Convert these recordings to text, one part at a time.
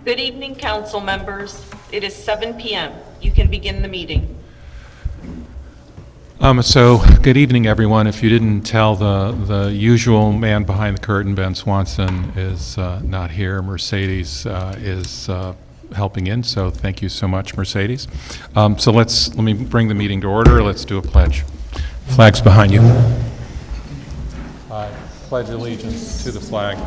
Good evening, council members. It is 7 p.m. You can begin the meeting. Good evening, everyone. If you didn't tell, the usual man behind the curtain, Ben Swanson, is not here. Mercedes is helping in, so thank you so much, Mercedes. Let me bring the meeting to order. Let's do a pledge. Flag's behind you. I pledge allegiance to the flag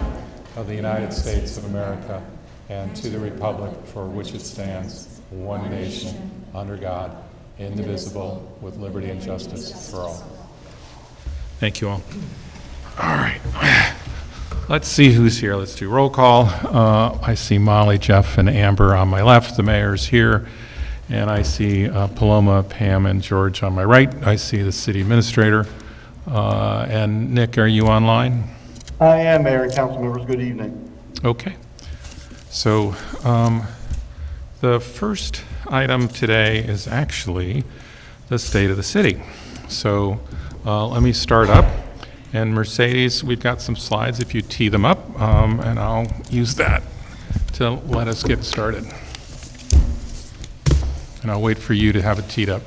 of the United States of America and to the republic for which it stands, one nation, under God, indivisible, with liberty and justice for all. Thank you all. All right. Let's see who's here. Let's do roll call. I see Molly, Jeff, and Amber on my left. The mayor's here. And I see Paloma, Pam, and George on my right. I see the city administrator. And Nick, are you online? I am, Mayor and council members. Good evening. Okay. So the first item today is actually the state of the city. So let me start up. And Mercedes, we've got some slides if you tee them up, and I'll use that to let us get started. And I'll wait for you to have it teed up.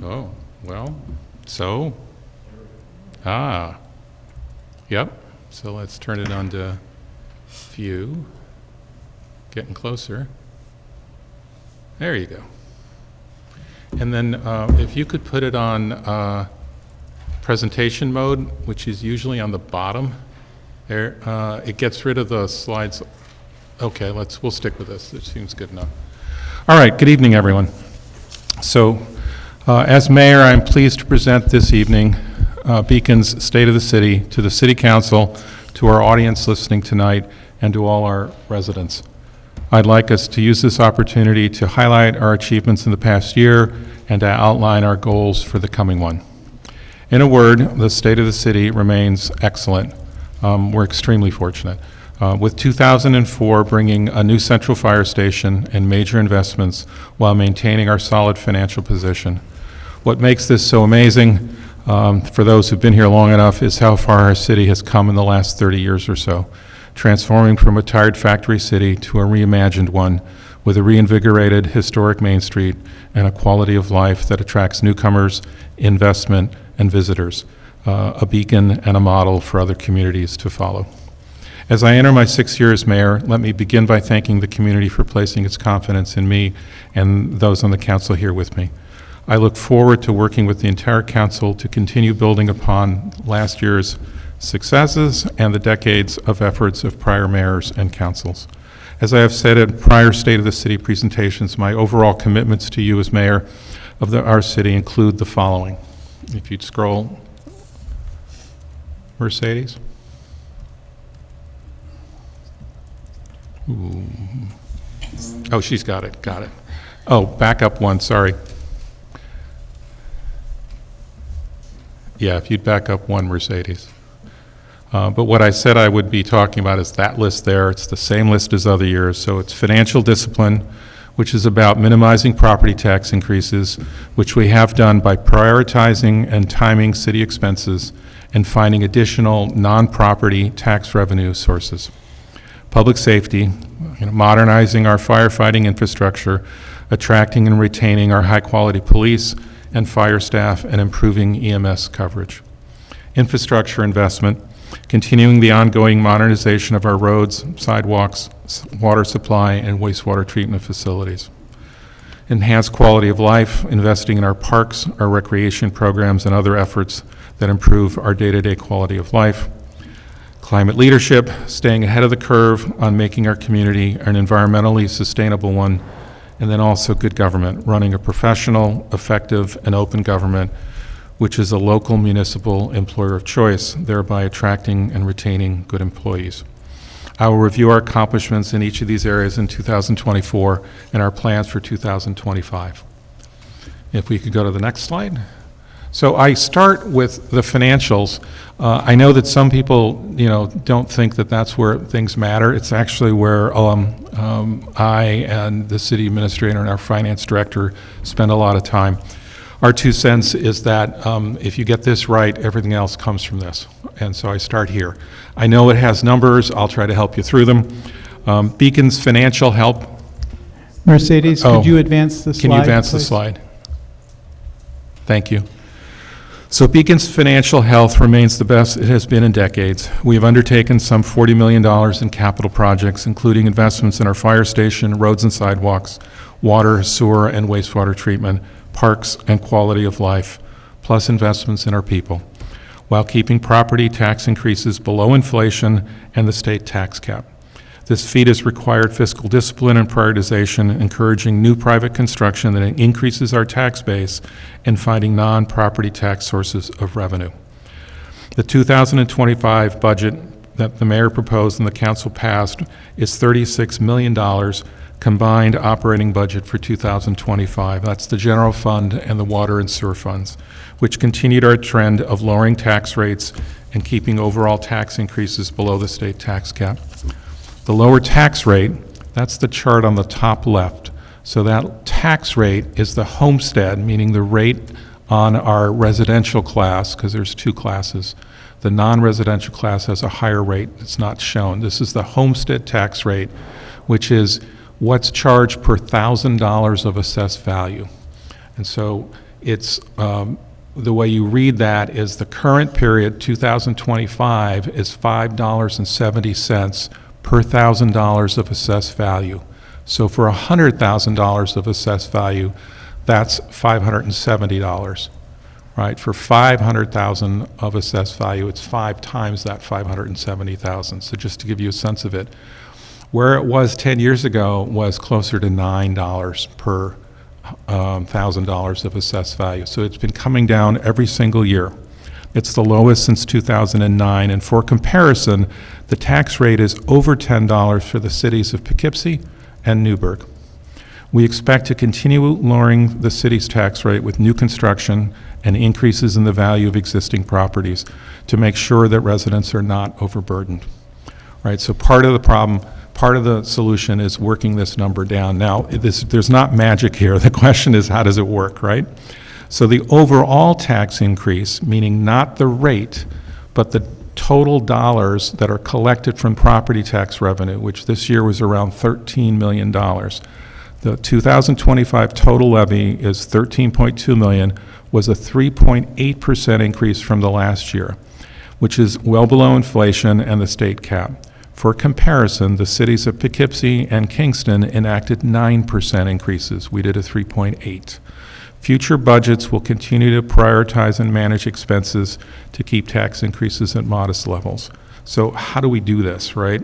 Oh, well, so, yep. So let's turn it on to view. Getting closer. There you go. And then if you could put it on presentation mode, which is usually on the bottom there, it gets rid of the slides. Okay, we'll stick with this. It seems good enough. All right, good evening, everyone. So, as mayor, I'm pleased to present this evening Beacon's State of the City to the City Council, to our audience listening tonight, and to all our residents. I'd like us to use this opportunity to highlight our achievements in the past year and to outline our goals for the coming one. In a word, the state of the city remains excellent. We're extremely fortunate. With 2004 bringing a new central fire station and major investments while maintaining our solid financial position. What makes this so amazing, for those who've been here long enough, is how far our city has come in the last 30 years or so, transforming from a tired factory city to a reimagined one with a reinvigorated historic Main Street and a quality of life that attracts newcomers, investment, and visitors, a beacon and a model for other communities to follow. As I enter my 6 year as mayor, let me begin by thanking the community for placing its confidence in me and those on the council here with me. I look forward to working with the entire council to continue building upon last year's successes and the decades of efforts of prior mayors and councils. As I have said at prior State of the City presentations, my overall commitments to you as mayor of our city include the following. If you'd scroll, Mercedes. Ooh. Oh, she's got it, got it. Oh, back up one, sorry. Yeah, if you'd back up one, Mercedes. But what I said I would be talking about is that list there. It's the same list as other years. So it's financial discipline, which is about minimizing property tax increases, which we have done by prioritizing and timing city expenses and finding additional non-property tax revenue sources. Public safety, modernizing our firefighting infrastructure, attracting and retaining our high-quality police and fire staff, and improving EMS coverage. Infrastructure investment, continuing the ongoing modernization of our roads, sidewalks, water supply, and wastewater treatment facilities. Enhanced quality of life, investing in our parks, our recreation programs, and other efforts that improve our day-to-day quality of life. Climate leadership, staying ahead of the curve on making our community an environmentally sustainable one. And then also good government, running a professional, effective, and open government, which is a local municipal employer of choice, thereby attracting and retaining good employees. I will review our accomplishments in each of these areas in 2024 and our plans for 2025. If we could go to the next slide. So I start with the financials. I know that some people, don't think that that's where things matter. It's actually where I and the city administrator and our finance director spend a lot of time. Our 2 cents is that if you get this right, everything else comes from this. And so I start here. I know it has numbers. I'll try to help you through them. Beacon's financial help. Mercedes, Oh, could you advance the slide? Can you advance the please? slide? Thank you. So Beacon's financial health remains the best it has been in decades. We have undertaken some $40 million in capital projects, including investments in our fire station, roads and sidewalks, water, sewer, and wastewater treatment, parks, and quality of life, plus investments in our people, while keeping property tax increases below inflation and the state tax cap. This feat has required fiscal discipline and prioritization, encouraging new private construction that increases our tax base and finding non-property tax sources of revenue. The 2025 budget that the mayor proposed and the council passed is $36 million combined operating budget for 2025. That's the general fund and the water and sewer funds, which continued our trend of lowering tax rates and keeping overall tax increases below the state tax cap. The lower tax rate, that's the chart on the top left. So that tax rate is the homestead, meaning the rate on our residential class, because there's 2 classes. The non-residential class has a higher rate. It's not shown. This is the homestead tax rate, which is what's charged per $1,000 of assessed value. And so it's the way you read that is the current period, 2025, is $5.70 per $1,000 of assessed value. So for $100,000 of assessed value, that's $570, right? For $500,000 of assessed value, it's 5 times that $570,000. So just to give you a sense of it, where it was 10 years ago was closer to $9 per $1,000 of assessed value. So it's been coming down every single year. It's the lowest since 2009, and for comparison, the tax rate is over $10 for the cities of Poughkeepsie and Newburgh. We expect to continue lowering the city's tax rate with new construction and increases in the value of existing properties to make sure that residents are not overburdened. Right, so part of the problem, part of the solution is working this number down. Now, there's not magic here. The question is, how does it work, right? So the overall tax increase, meaning not the rate, but the total dollars that are collected from property tax revenue, which this year was around $13 million. The 2025 total levy is $13.2 million, was a 3.8% increase from the last year, which is well below inflation and the state cap. For comparison, the cities of Poughkeepsie and Kingston enacted 9% increases. We did a 3.8%. Future budgets will continue to prioritize and manage expenses to keep tax increases at modest levels. So how do we do this, right?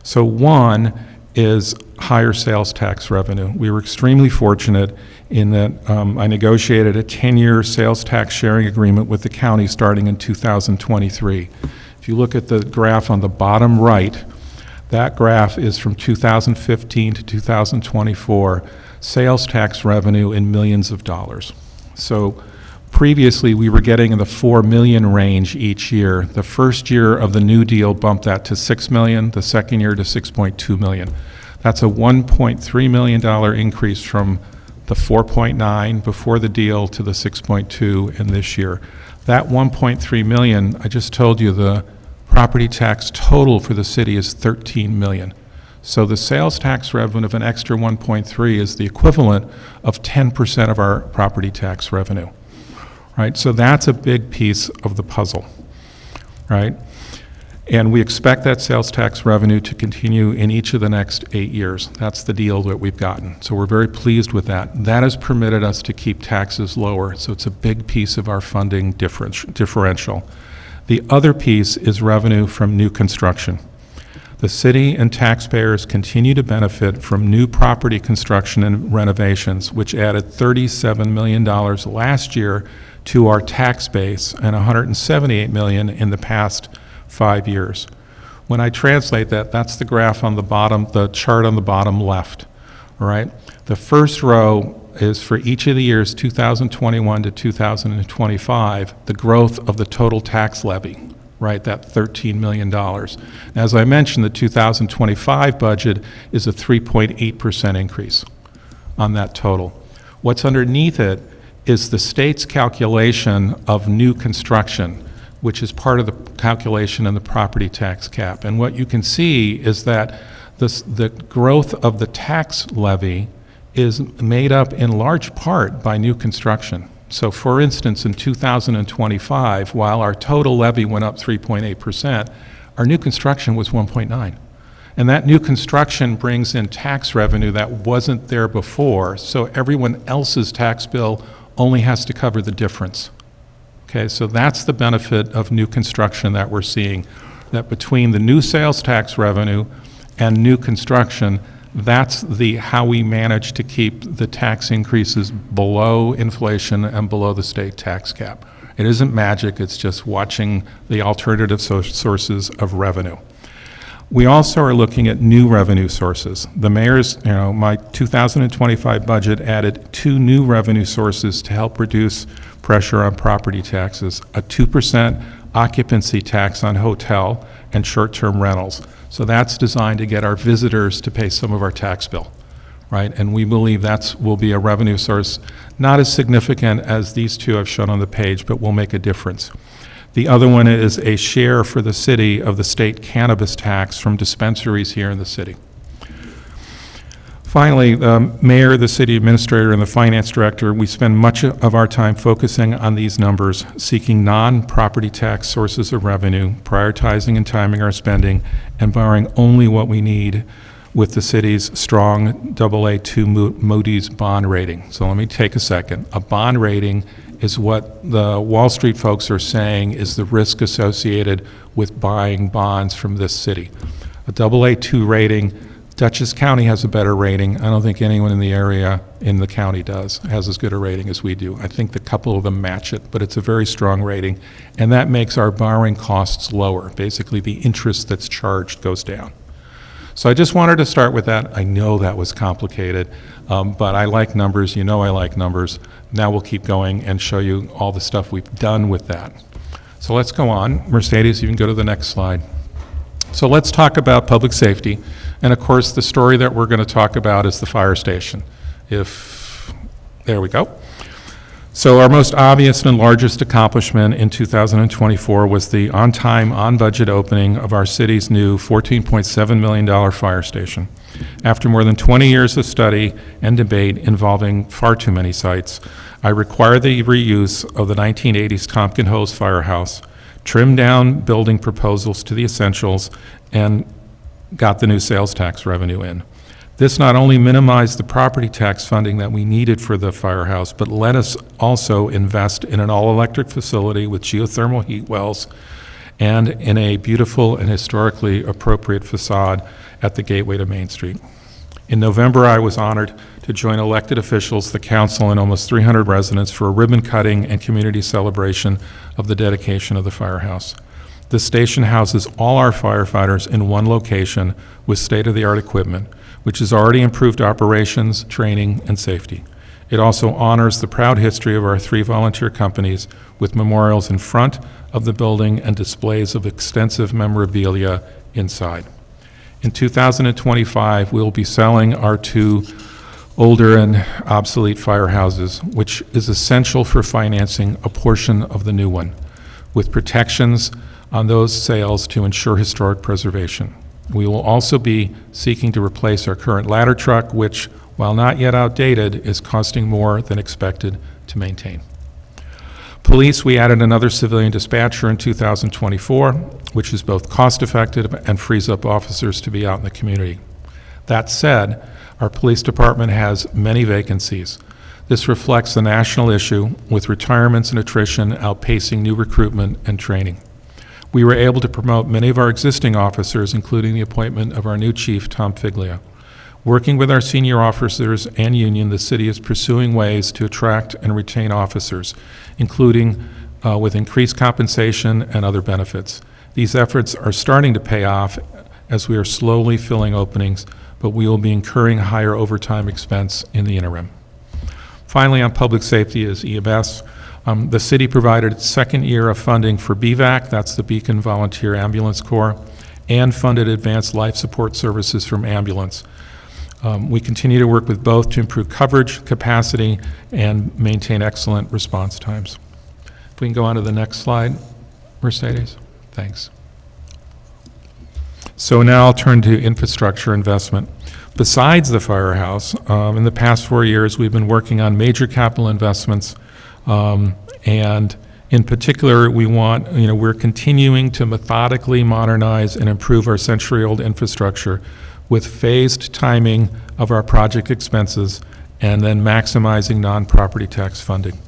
So one is higher sales tax revenue. We were extremely fortunate in that I negotiated a 10-year sales tax sharing agreement with the county starting in 2023. If you look at the graph on the bottom right, that graph is from 2015 to 2024. Sales tax revenue in millions of dollars. So previously we were getting in the 4 million range each year. The first year of the New Deal bumped that to 6 million, the second year to 6.2 million. That's a $1.3 million increase from the 4.9 before the deal to the 6.2 in this year. That 1.3 million, I just told you the property tax total for the city is 13 million. So the sales tax revenue of an extra 1.3 is the equivalent of 10% of our property tax revenue, right? So that's a big piece of the puzzle, right? And we expect that sales tax revenue to continue in each of the next 8 years. That's the deal that we've gotten. So we're very pleased with that. That has permitted us to keep taxes lower. So it's a big piece of our funding differential. The other piece is revenue from new construction. The city and taxpayers continue to benefit from new property construction and renovations, which added $37 million last year to our tax base and $178 million in the past 5 years. When I translate that, that's the graph on the bottom, the chart on the bottom left, all right? The first row is for each of the years 2021 to 2025, the growth of the total tax levy, right, that $13 million. As I mentioned, the 2025 budget is a 3.8% increase on that total. What's underneath it is the state's calculation of new construction, which is part of the calculation in the property tax cap. And what you can see is that the growth of the tax levy is made up in large part by new construction. So for instance, in 2025, while our total levy went up 3.8%, our new construction was 1.9. And that new construction brings in tax revenue that wasn't there before, so everyone else's tax bill only has to cover the difference. Okay, so that's the benefit of new construction that we're seeing, that between the new sales tax revenue and new construction, that's how we manage to keep the tax increases below inflation and below the state tax cap. It isn't magic, it's just watching the alternative sources of revenue. We also are looking at new revenue sources. The mayor's, my 2025 budget added 2 new revenue sources to help reduce pressure on property taxes, a 2% occupancy tax on hotel and short-term rentals. So that's designed to get our visitors to pay some of our tax bill, right? And we believe will be a revenue source, not as significant as these 2 I've shown on the page, but will make a difference. The other one is a share for the city of the state cannabis tax from dispensaries here in the city. Finally, the mayor, the city administrator, and the finance director, we spend much of our time focusing on these numbers, seeking non-property tax sources of revenue, prioritizing and timing our spending, and borrowing only what we need with the city's strong AA2 Moody's bond rating. So let me take a second. A bond rating is what the Wall Street folks are saying is the risk associated with buying bonds from this city. A AA2 rating, Dutchess County has a better rating. I don't think anyone in the area in the county has as good a rating as we do. I think the couple of them match it, but it's a very strong rating, and that makes our borrowing costs lower. Basically, the interest that's charged goes down. So I just wanted to start with that. I know that was complicated, but I like numbers. You know I like numbers. Now we'll keep going and show you all the stuff we've done with that. So let's go on. Mercedes, you can go to the next slide. So let's talk about public safety. And of course, the story that we're going to talk about is the fire station. There we go. So our most obvious and largest accomplishment in 2024 was the on-time, on-budget opening of our city's new $14.7 million fire station. After more than 20 years of study and debate involving far too many sites, I required the reuse of the 1980s Tompkin Hose Firehouse, trimmed down building proposals to the essentials, and got the new sales tax revenue in. This not only minimized the property tax funding that we needed for the firehouse, but let us also invest in an all-electric facility with geothermal heat wells and in a beautiful and historically appropriate facade at the gateway to Main Street. In November, I was honored to join elected officials, the council, and almost 300 residents for a ribbon cutting and community celebration of the dedication of the firehouse. The station houses all our firefighters in one location with state-of-the-art equipment, which has already improved operations, training, and safety. It also honors the proud history of our 3 volunteer companies with memorials in front of the building and displays of extensive memorabilia inside. In 2025, we'll be selling our 2 older and obsolete firehouses, which is essential for financing a portion of the new one, with protections on those sales to ensure historic preservation. We will also be seeking to replace our current ladder truck, which, while not yet outdated, is costing more than expected to maintain. Police, we added another civilian dispatcher in 2024, which is both cost-effective and frees up officers to be out in the community. That said, our police department has many vacancies. This reflects the national issue, with retirements and attrition outpacing new recruitment and training. We were able to promote many of our existing officers, including the appointment of our new chief, Tom Figlia. Working with our senior officers and union, the city is pursuing ways to attract and retain officers, including with increased compensation and other benefits. These efforts are starting to pay off as we are slowly filling openings, but we will be incurring higher overtime expense in the interim. Finally, on public safety is EMS. The city provided its second year of funding for BVAC, that's the Beacon Volunteer Ambulance Corps, and funded advanced life support services from ambulance. We continue to work with both to improve coverage, capacity, and maintain excellent response times. If we can go on to the next slide, Mercedes. Thanks. So now I'll turn to infrastructure investment. Besides the firehouse, in the past 4 years, we've been working on major capital investments, and in particular, we're continuing to methodically modernize and improve our century-old infrastructure with phased timing of our project expenses and then maximizing non-property tax funding.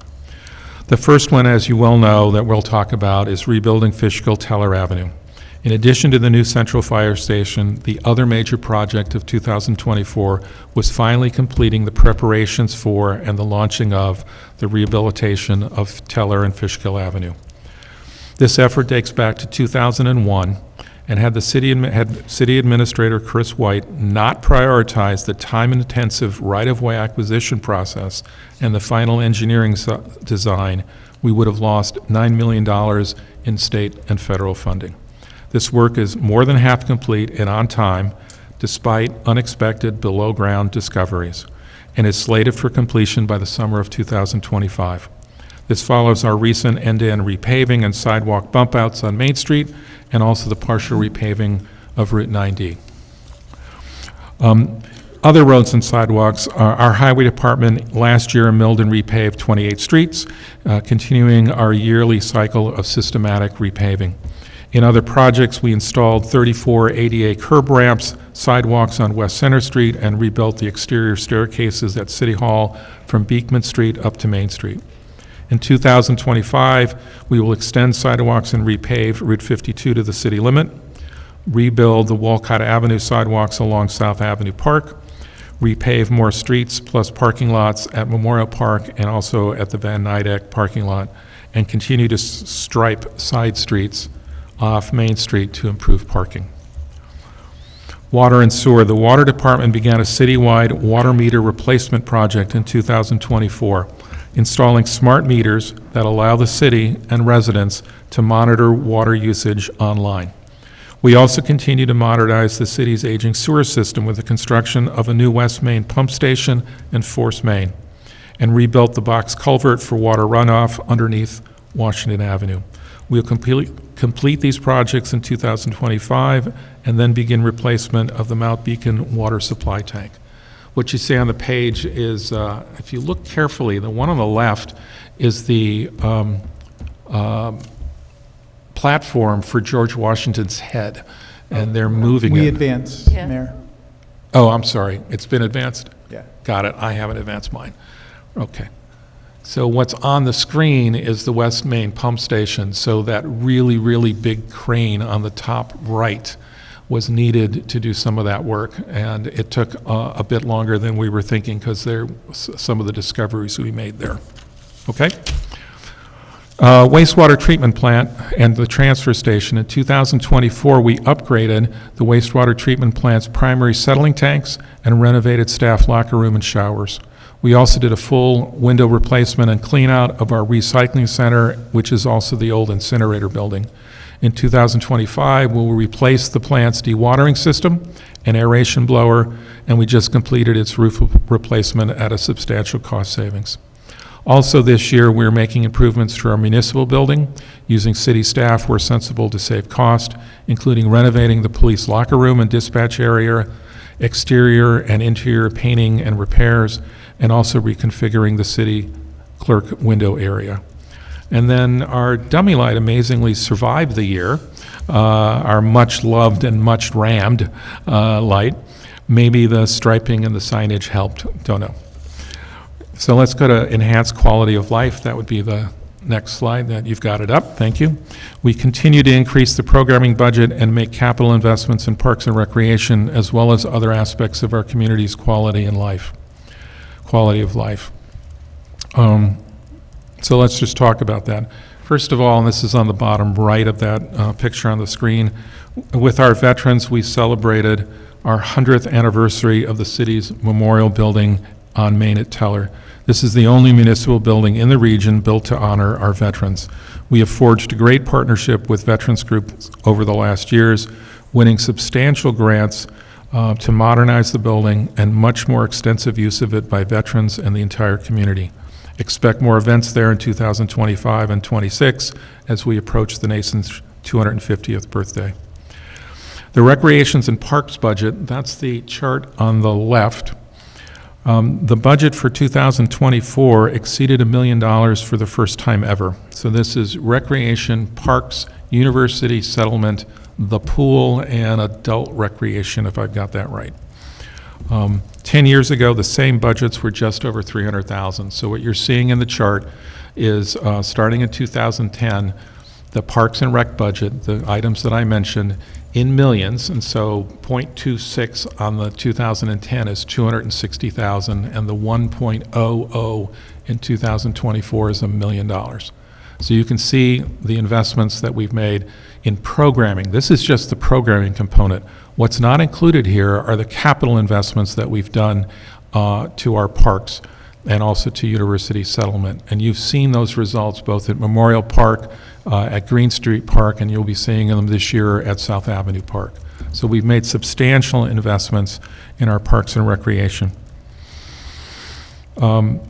The first one, as you well know, that we'll talk about is rebuilding Fishkill Teller Avenue. In addition to the new central fire station, the other major project of 2024 was finally completing the preparations for and the launching of the rehabilitation of Teller and Fishkill Avenue. This effort dates back to 2001, and had City Administrator Chris White not prioritized the time-intensive right-of-way acquisition process and the final engineering design, we would have lost $9 million in state and federal funding. This work is more than half complete and on time, despite unexpected below-ground discoveries, and is slated for completion by the summer of 2025. This follows our recent end-to-end repaving and sidewalk bump-outs on Main Street, and also the partial repaving of Route 9D. Other roads and sidewalks, our highway department last year milled and repaved 28 streets, continuing our yearly cycle of systematic repaving. In other projects, we installed 34 ADA curb ramps, sidewalks on West Center Street, and rebuilt the exterior staircases at City Hall from Beekman Street up to Main Street. In 2025, we will extend sidewalks and repave Route 52 to the city limit, rebuild the Walcott Avenue sidewalks along South Avenue Park, repave more streets plus parking lots at Memorial Park and also at the Van Nydek parking lot, and continue to stripe side streets off Main Street to improve parking. Water and sewer. The Water Department began a citywide water meter replacement project in 2024, installing smart meters that allow the city and residents to monitor water usage online. We also continue to modernize the city's aging sewer system with the construction of a new West Main pump station and force main, and rebuilt the box culvert for water runoff underneath Washington Avenue. We'll complete these projects in 2025 and then begin replacement of the Mount Beacon water supply tank. What you see on the page is, if you look carefully, the one on the left is the platform for George Washington's head, and they're moving We it. advance, Yeah. Mayor. Oh, I'm sorry, it's been advanced? Yeah. Got it, I haven't advanced mine. Okay. So what's on the screen is the West Main pump station, so that really, really big crane on the top right was needed to do some of that work, and it took a bit longer than we were thinking because there some of the discoveries we made there. Okay? Wastewater treatment plant and the transfer station. In 2024, we upgraded the wastewater treatment plant's primary settling tanks and renovated staff locker room and showers. We also did a full window replacement and clean out of our recycling center, which is also the old incinerator building. In 2025, we'll replace the plant's dewatering system and aeration blower, and we just completed its roof replacement at a substantial cost savings. Also this year, we're making improvements to our municipal building, using city staff where sensible to save cost, including renovating the police locker room and dispatch area, exterior and interior painting and repairs, and also reconfiguring the city clerk window area. And then our dummy light amazingly survived the year, our much loved and much rammed light. Maybe the striping and the signage helped, don't know. So let's go to enhanced quality of life. That would be the next slide. That you've got it up, thank you. We continue to increase the programming budget and make capital investments in parks and recreation, as well as other aspects of our community's quality of life. So let's just talk about that. First of all, and this is on the bottom right of that picture on the screen, with our veterans, we celebrated our 100th anniversary of the city's memorial building on Main at Teller. This is the only municipal building in the region built to honor our veterans. We have forged a great partnership with veterans groups over the last years, winning substantial grants to modernize the building and much more extensive use of it by veterans and the entire community. Expect more events there in 2025 and 26 as we approach the nation's 250th birthday. The Recreations and Parks budget, that's the chart on the left. The budget for 2024 exceeded $1 million for the first time ever. So this is recreation, parks, university settlement, the pool, and adult recreation, if I've got that right. 10 years ago, the same budgets were just over $300,000. So what you're seeing in the chart is starting in 2010, the Parks and Rec budget, the items that I mentioned, in millions, and so 0.26 on the 2010 is $260,000, and the 1.00 in 2024 is $1 million. So you can see the investments that we've made in programming. This is just the programming component. What's not included here are the capital investments that we've done to our parks and also to University Settlement. And you've seen those results both at Memorial Park, at Green Street Park, and you'll be seeing them this year at South Avenue Park. So we've made substantial investments in our parks and recreation. In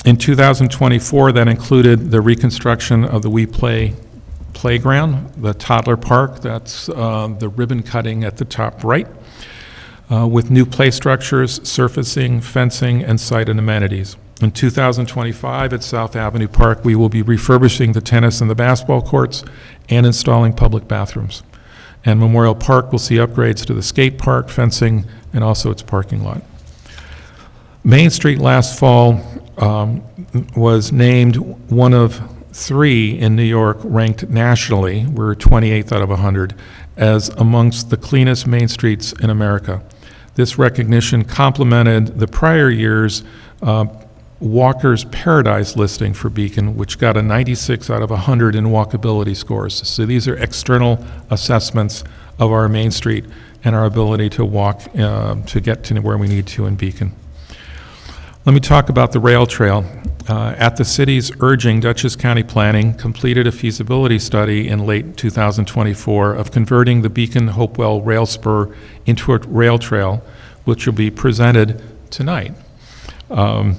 2024, that included the reconstruction of the We Play playground, the toddler park, that's the ribbon cutting at the top right, with new play structures, surfacing, fencing, and site and amenities. In 2025 at South Avenue Park, we will be refurbishing the tennis and the basketball courts and installing public bathrooms. And Memorial Park will see upgrades to the skate park, fencing, and also its parking lot. Main Street last fall was named one of 3 in New York ranked nationally, we're 28th out of 100, as amongst the cleanest main streets in America. This recognition complemented the prior year's Walker's Paradise listing for Beacon, which got a 96 out of 100 in walkability scores. So these are external assessments of our Main Street and our ability to walk to get to where we need to in Beacon. Let me talk about the rail trail. At the city's urging, Dutchess County Planning completed a feasibility study in late 2024 of converting the Beacon-Hopewell rail spur into a rail trail, which will be presented tonight. Right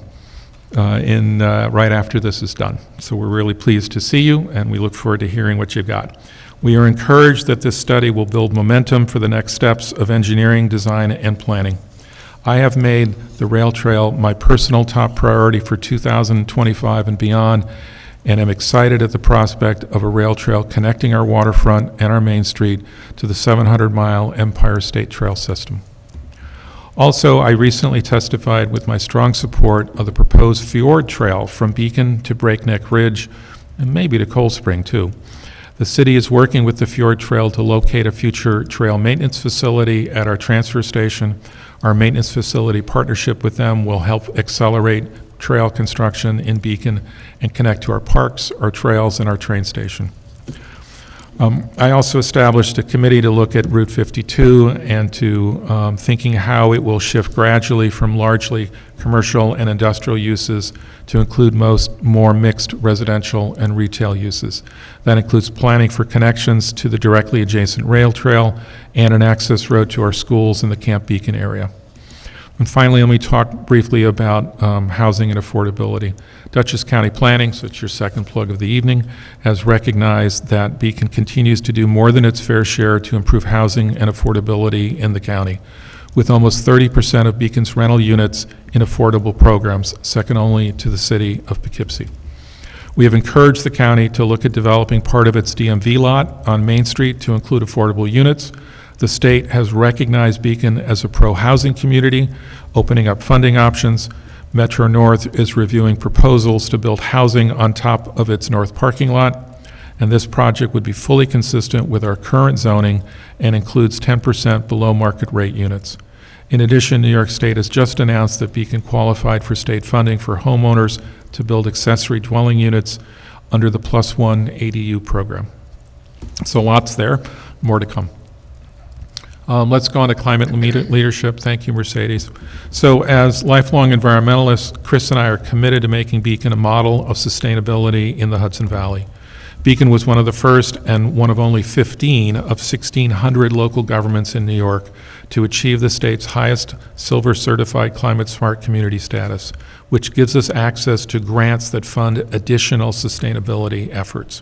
after this is done. So we're really pleased to see you, and we look forward to hearing what you've got. We are encouraged that this study will build momentum for the next steps of engineering, design, and planning. I have made the rail trail my personal top priority for 2025 and beyond, and am excited at the prospect of a rail trail connecting our waterfront and our Main Street to the 700-mile Empire State Trail system. Also, I recently testified with my strong support of the proposed Fjord Trail from Beacon to Breakneck Ridge, and maybe to Cold Spring, too. The city is working with the Fjord Trail to locate a future trail maintenance facility at our transfer station. Our maintenance facility partnership with them will help accelerate trail construction in Beacon and connect to our parks, our trails, and our train station. I also established a committee to look at Route 52 and to thinking how it will shift gradually from largely commercial and industrial uses to include more mixed residential and retail uses. That includes planning for connections to the directly adjacent rail trail and an access road to our schools in the Camp Beacon area. And finally, let me talk briefly about housing and affordability. Dutchess County Planning, so it's your second plug of the evening, has recognized that Beacon continues to do more than its fair share to improve housing and affordability in the county, with almost 30% of Beacon's rental units in affordable programs, second only to the city of Poughkeepsie. We have encouraged the county to look at developing part of its DMV lot on Main Street to include affordable units. The state has recognized Beacon as a pro-housing community, opening up funding options. Metro North is reviewing proposals to build housing on top of its north parking lot, and this project would be fully consistent with our current zoning and includes 10% below market rate units. In addition, New York State has just announced that Beacon qualified for state funding for homeowners to build accessory dwelling units under the +1 ADU program. So lots there, more to come. Let's go on to climate leadership. Thank you, Mercedes. So as lifelong environmentalists, Chris and I are committed to making Beacon a model of sustainability in the Hudson Valley. Beacon was one of the first and one of only 15 of 1,600 local governments in New York to achieve the state's highest silver certified climate smart community status, which gives us access to grants that fund additional sustainability efforts.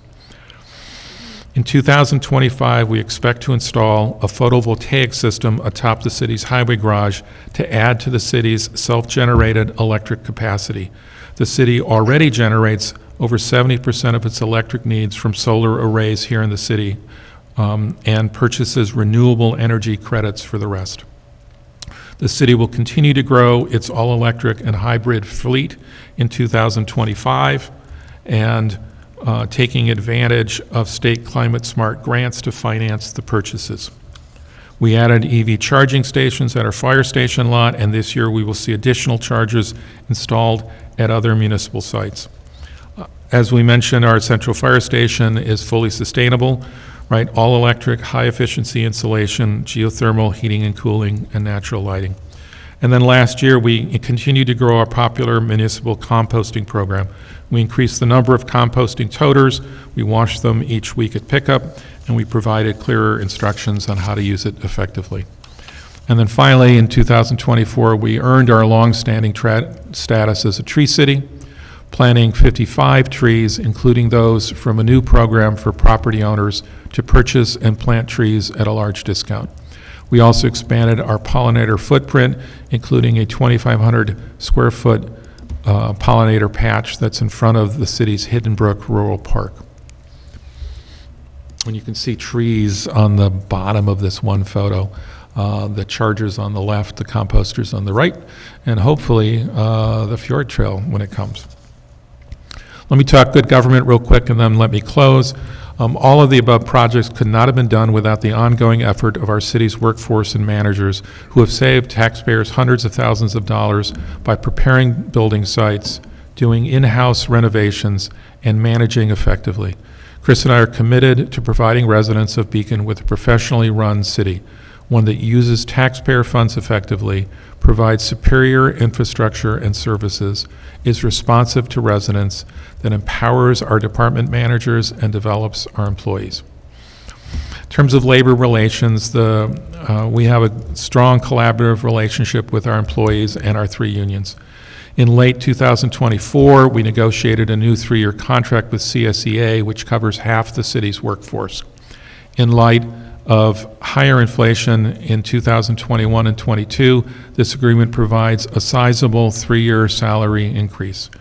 In 2025, we expect to install a photovoltaic system atop the city's highway garage to add to the city's self-generated electric capacity. The city already generates over 70% of its electric needs from solar arrays here in the city, and purchases renewable energy credits for the rest. The city will continue to grow its all-electric and hybrid fleet in 2025, and taking advantage of state climate smart grants to finance the purchases. We added EV charging stations at our fire station lot, and this year we will see additional chargers installed at other municipal sites. As we mentioned, our central fire station is fully sustainable, right? All electric, high efficiency insulation, geothermal heating and cooling, and natural lighting. And then last year, we continued to grow our popular municipal composting program. We increased the number of composting toters, we washed them each week at pickup, and we provided clearer instructions on how to use it effectively. And then finally, in 2024, we earned our long-standing status as a tree city, planting 55 trees, including those from a new program for property owners to purchase and plant trees at a large discount. We also expanded our pollinator footprint, including a 2,500 square foot pollinator patch that's in front of the city's Hidden Brook Rural Park. And you can see trees on the bottom of this one photo, the chargers on the left, the composters on the right, and hopefully the Fjord Trail when it comes. Let me talk good government real quick and then let me close. All of the above projects could not have been done without the ongoing effort of our city's workforce and managers who have saved taxpayers hundreds of thousands of dollars by preparing building sites, doing in-house renovations, and managing effectively. Chris and I are committed to providing residents of Beacon with a professionally run city, one that uses taxpayer funds effectively, provides superior infrastructure and services, is responsive to residents, that empowers our department managers and develops our employees. In terms of labor relations, we have a strong collaborative relationship with our employees and our 3 unions. In late 2024, we negotiated a new 3-year contract with CSEA, which covers half the city's workforce. In light of higher inflation in 2021 and 22, this agreement provides a sizable 3-year salary increase.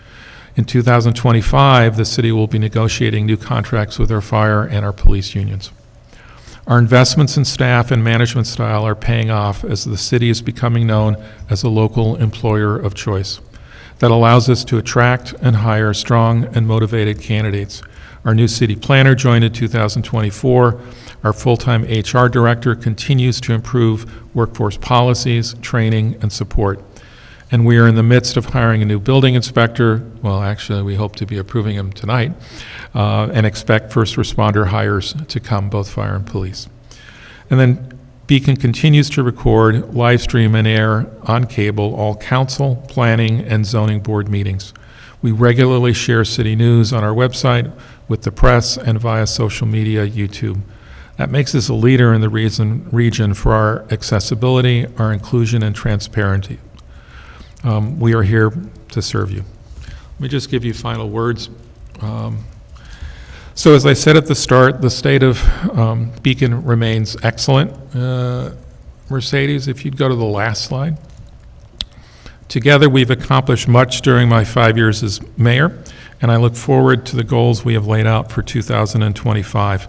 In 2025, the city will be negotiating new contracts with our fire and our police unions. Our investments in staff and management style are paying off as the city is becoming known as a local employer of choice. That allows us to attract and hire strong and motivated candidates. Our new city planner joined in 2024. Our full-time HR director continues to improve workforce policies, training, and support. And we are in the midst of hiring a new building inspector. Well, actually, we hope to be approving him tonight, and expect first responder hires to come, both fire and police. And then Beacon continues to record, live stream, and air on cable all council, planning, and zoning board meetings. We regularly share city news on our website, with the press, and via social media, YouTube. That makes us a leader in the region for our accessibility, our inclusion, and transparency. We are here to serve you. Let me just give you final words. So as I said at the start, the state of Beacon remains excellent. Mercedes, if you'd go to the last slide. Together, we've accomplished much during my 5 years as mayor, and I look forward to the goals we have laid out for 2025.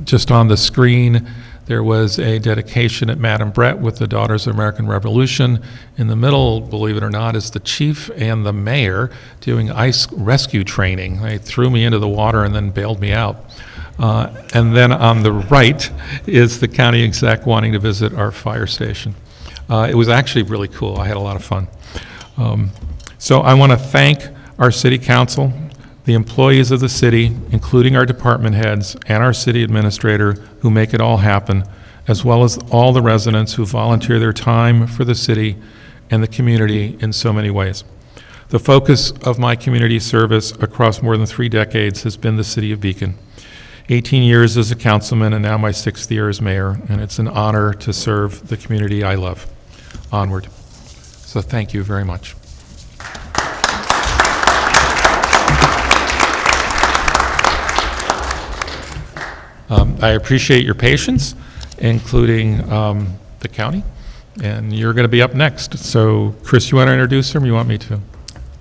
Just on the screen, there was a dedication at Madame Brett with the Daughters of American Revolution. In the middle, believe it or not, is the chief and the mayor doing ice rescue training. They threw me into the water and then bailed me out. And then on the right is the county exec wanting to visit our fire station. It was actually really cool. I had a lot of fun. So I want to thank our city council, the employees of the city, including our department heads and our city administrator who make it all happen, as well as all the residents who volunteer their time for the city and the community in so many ways. The focus of my community service across more than 3 decades has been the city of Beacon. 18 years as a councilman and now my 6th year as mayor, and it's an honor to serve the community I love. Onward. So thank you very much. I appreciate your patience, including the county, and you're going to be up next. So, Chris, you want to introduce them? You want me to?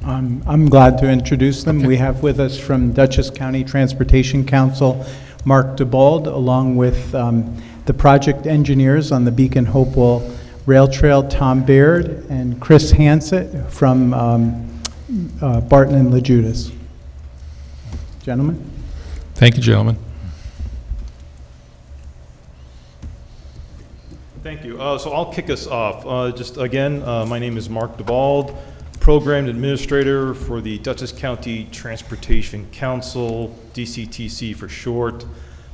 I'm glad to introduce them. Okay. We have with us from Dutchess County Transportation Council, Mark DeBald, along with the project engineers on the Beacon Hopewell Rail Trail, Tom Baird, and Chris Hansett from Barton and LaJudas. Gentlemen. Thank you, gentlemen. Thank you. So I'll kick us off. Just again, my name is Mark DeBald, Program Administrator for the Dutchess County Transportation Council, DCTC for short.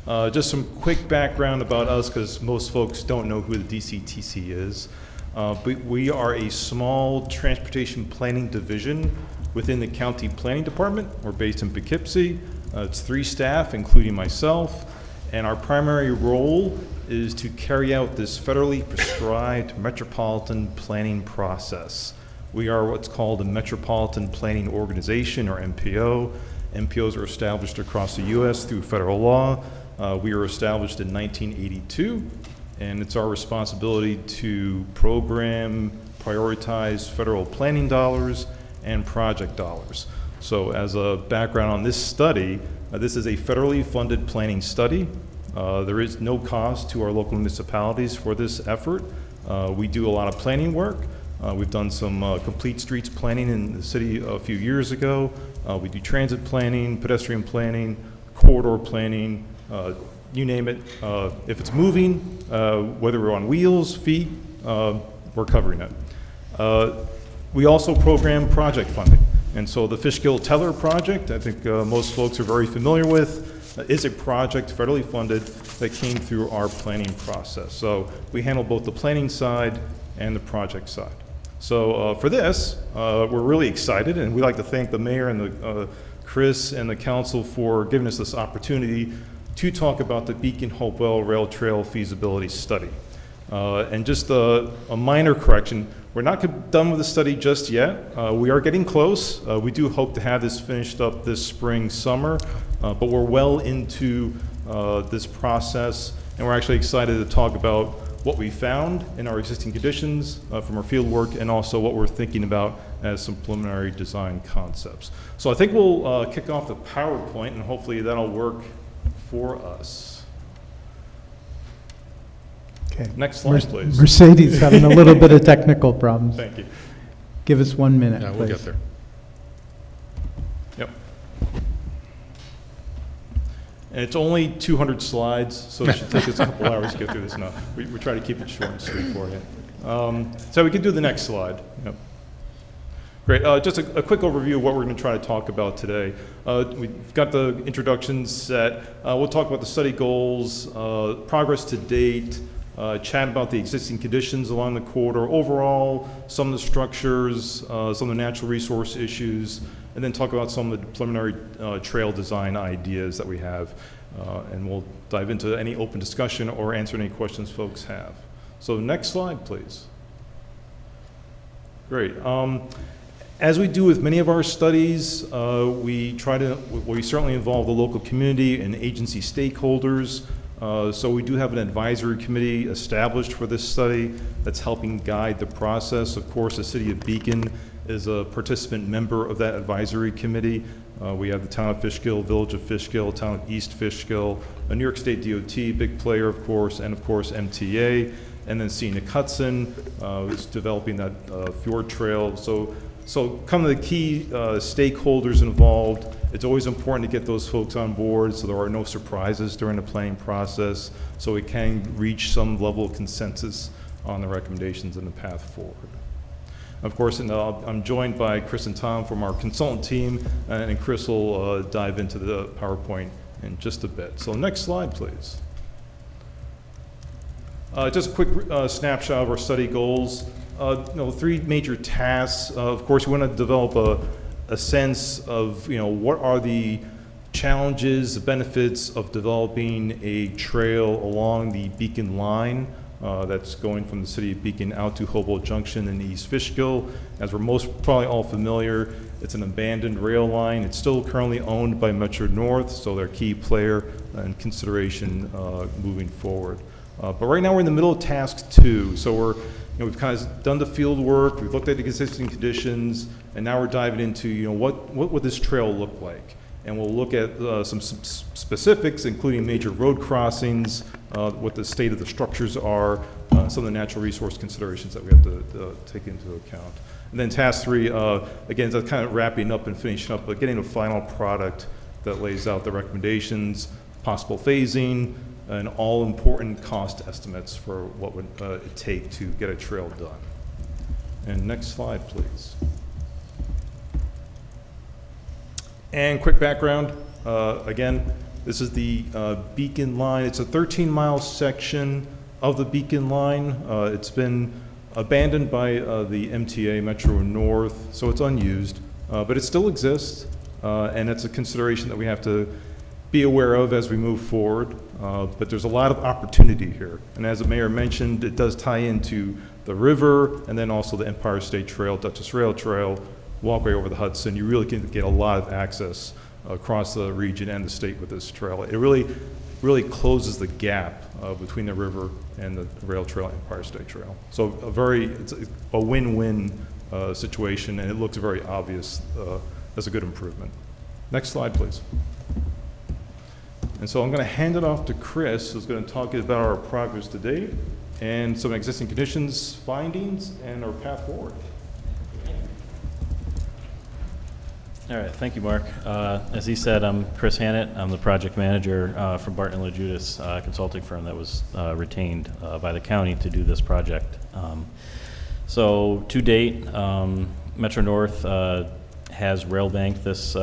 Just some quick background about us, because most folks don't know who the DCTC is. But we are a small transportation planning division within the county planning department. We're based in Poughkeepsie. It's 3 staff, including myself, and our primary role is to carry out this federally prescribed metropolitan planning process. We are what's called a Metropolitan Planning Organization, or MPO. MPOs are established across the U.S. through federal law. We were established in 1982, and it's our responsibility to program, prioritize federal planning dollars and project dollars. So as a background on this study, this is a federally funded planning study. There is no cost to our local municipalities for this effort. We do a lot of planning work. We've done some complete streets planning in the city a few years ago. We do transit planning, pedestrian planning, corridor planning, you name it. If it's moving, whether we're on wheels, feet, we're covering it. We also program project funding. And so the Fishkill-Teller project, I think most folks are very familiar with, is a project federally funded that came through our planning process. So we handle both the planning side and the project side. So for this, we're really excited, and we'd like to thank the mayor and the Chris and the council for giving us this opportunity to talk about the Beacon Hopewell Rail Trail feasibility study. And just a minor correction, we're not done with the study just yet. We are getting close. We do hope to have this finished up this spring, summer, but we're well into this process, and we're actually excited to talk about what we found in our existing conditions from our field work, and also what we're thinking about as some preliminary design concepts. So I think we'll kick off the PowerPoint, and hopefully that'll work for us. Okay. Next slide, please. Mercedes having a little bit of technical problems. Thank you. Give us 1 minute, Yeah, please. we'll get there. Yep. And it's only 200 slides, so it should take us a couple hours to get through this now. We try to keep it short and sweet for you. So we can do the next slide. Yep. Great. Just a quick overview of what we're going to try to talk about today. We've got the introductions set. We'll talk about the study goals, progress to date, chat about the existing conditions along the corridor overall, some of the structures, some of the natural resource issues, and then talk about some of the preliminary trail design ideas that we have. And we'll dive into any open discussion or answer any questions folks have. So next slide, please. Great. As we do with many of our studies, we certainly involve the local community and agency stakeholders. So we do have an advisory committee established for this study that's helping guide the process. Of course, the city of Beacon is a participant member of that advisory committee. We have the town of Fishkill, village of Fishkill, town of East Fishkill, a New York State DOT, big player, of course, and of course MTA, and then Scenic Hudson is developing that fjord trail. So kind of the key stakeholders involved. It's always important to get those folks on board so there are no surprises during the planning process, so we can reach some level of consensus on the recommendations and the path forward. Of course, and I'm joined by Chris and Tom from our consultant team, and Chris will dive into the PowerPoint in just a bit. So next slide, please. Just a quick snapshot of our study goals. Three major tasks. Of course, we want to develop a sense of, what are the challenges, the benefits of developing a trail along the Beacon line that's going from the city of Beacon out to Hopewell Junction in East Fishkill. As we're most probably all familiar, it's an abandoned rail line. It's still currently owned by Metro North, so they're a key player in consideration moving forward. But right now we're in the middle of task 2, so we've kind of done the field work, we've looked at the existing conditions, and now we're diving into, what would this trail look like? And we'll look at some specifics, including major road crossings, what the state of the structures are, some of the natural resource considerations that we have to take into account. And then task 3, again, that's kind of wrapping up and finishing up, but getting a final product that lays out the recommendations, possible phasing, and all important cost estimates for what would it take to get a trail done. And next slide, please. And quick background, again, this is the Beacon line. It's a 13-mile section of the Beacon line. It's been abandoned by the MTA, Metro North, so it's unused, but it still exists, and it's a consideration that we have to be aware of as we move forward. But there's a lot of opportunity here, and as the mayor mentioned, it does tie into the river and then also the Empire State Trail, Dutchess Rail Trail, walkway over the Hudson. You really can get a lot of access across the region and the state with this trail. It really closes the gap between the river and the rail trail, Empire State Trail. So it's a win-win situation, and it looks very obvious as a good improvement. Next slide, please. And so I'm going to hand it off to Chris, who's going to talk about our progress to date and some existing conditions, findings, and our path forward. All right, thank you, Mark. As he said, I'm Chris Hannett. I'm the project manager from Barton & LaJudas consulting firm that was retained by the county to do this project. So to date, Metro North has rail banked this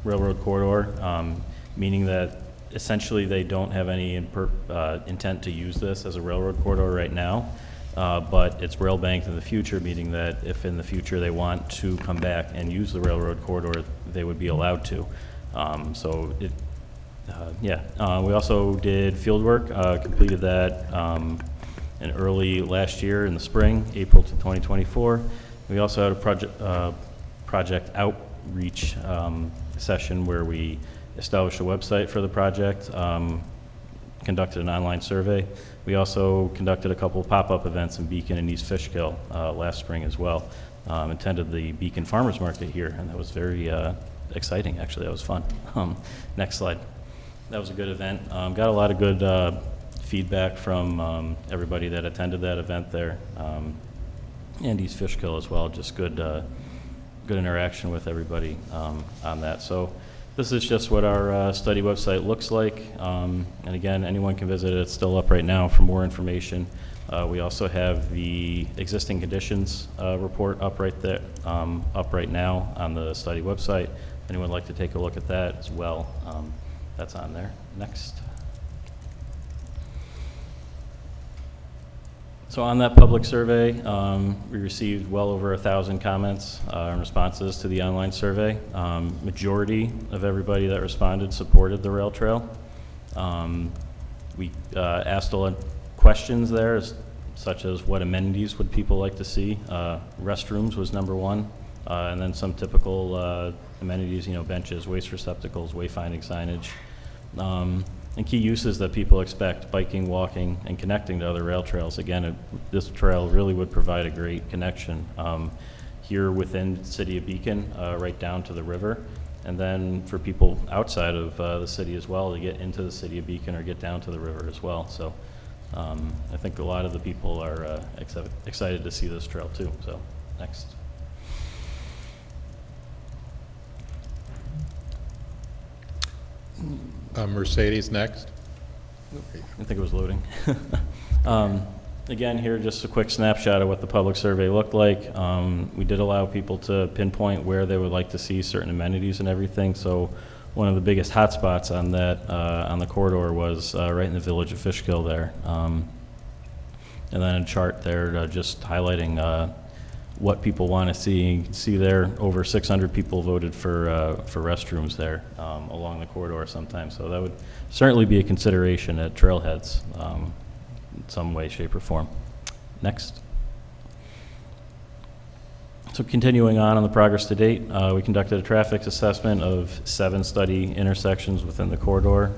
railroad corridor, meaning that essentially they don't have any intent to use this as a railroad corridor right now. But it's rail banked in the future, meaning that if in the future they want to come back and use the railroad corridor, they would be allowed to. We also did field work, completed that in early last year in the spring, April to 2024. We also had a project outreach session where we established a website for the project, conducted an online survey. We also conducted a couple of pop-up events in Beacon and East Fishkill last spring as well. Attended the Beacon Farmers Market here, and that was very exciting, actually. That was fun. Next slide. That was a good event. Got a lot of good feedback from everybody that attended that event there, and East Fishkill as well. Just good interaction with everybody on that. So this is just what our study website looks like. And again, anyone can visit it. It's still up right now for more information. We also have the existing conditions report up right there, up right now on the study website. If anyone would like to take a look at that as well, that's on there. Next. So on that public survey, we received well over 1,000 comments and responses to the online survey. Majority of everybody that responded supported the rail trail. We asked a lot of questions there, such as what amenities would people like to see. Restrooms was number one, and then some typical amenities, benches, waste receptacles, wayfinding signage. And key uses that people expect: biking, walking, and connecting to other rail trails. Again, this trail really would provide a great connection here within the city of Beacon, right down to the river, and then for people outside of the city as well to get into the city of Beacon or get down to the river as well. So I think a lot of the people are excited to see this trail too. So next. Mercedes next. I think it was loading. Again, here just a quick snapshot of what the public survey looked like. We did allow people to pinpoint where they would like to see certain amenities and everything. So one of the biggest hotspots on that on the corridor was right in the village of Fishkill there. And then a chart there just highlighting what people want to see. You can see there, over 600 people voted for restrooms there along the corridor sometimes. So that would certainly be a consideration at trailheads in some way, shape, or form. Next. So continuing on the progress to date, we conducted a traffic assessment of 7 study intersections within the corridor.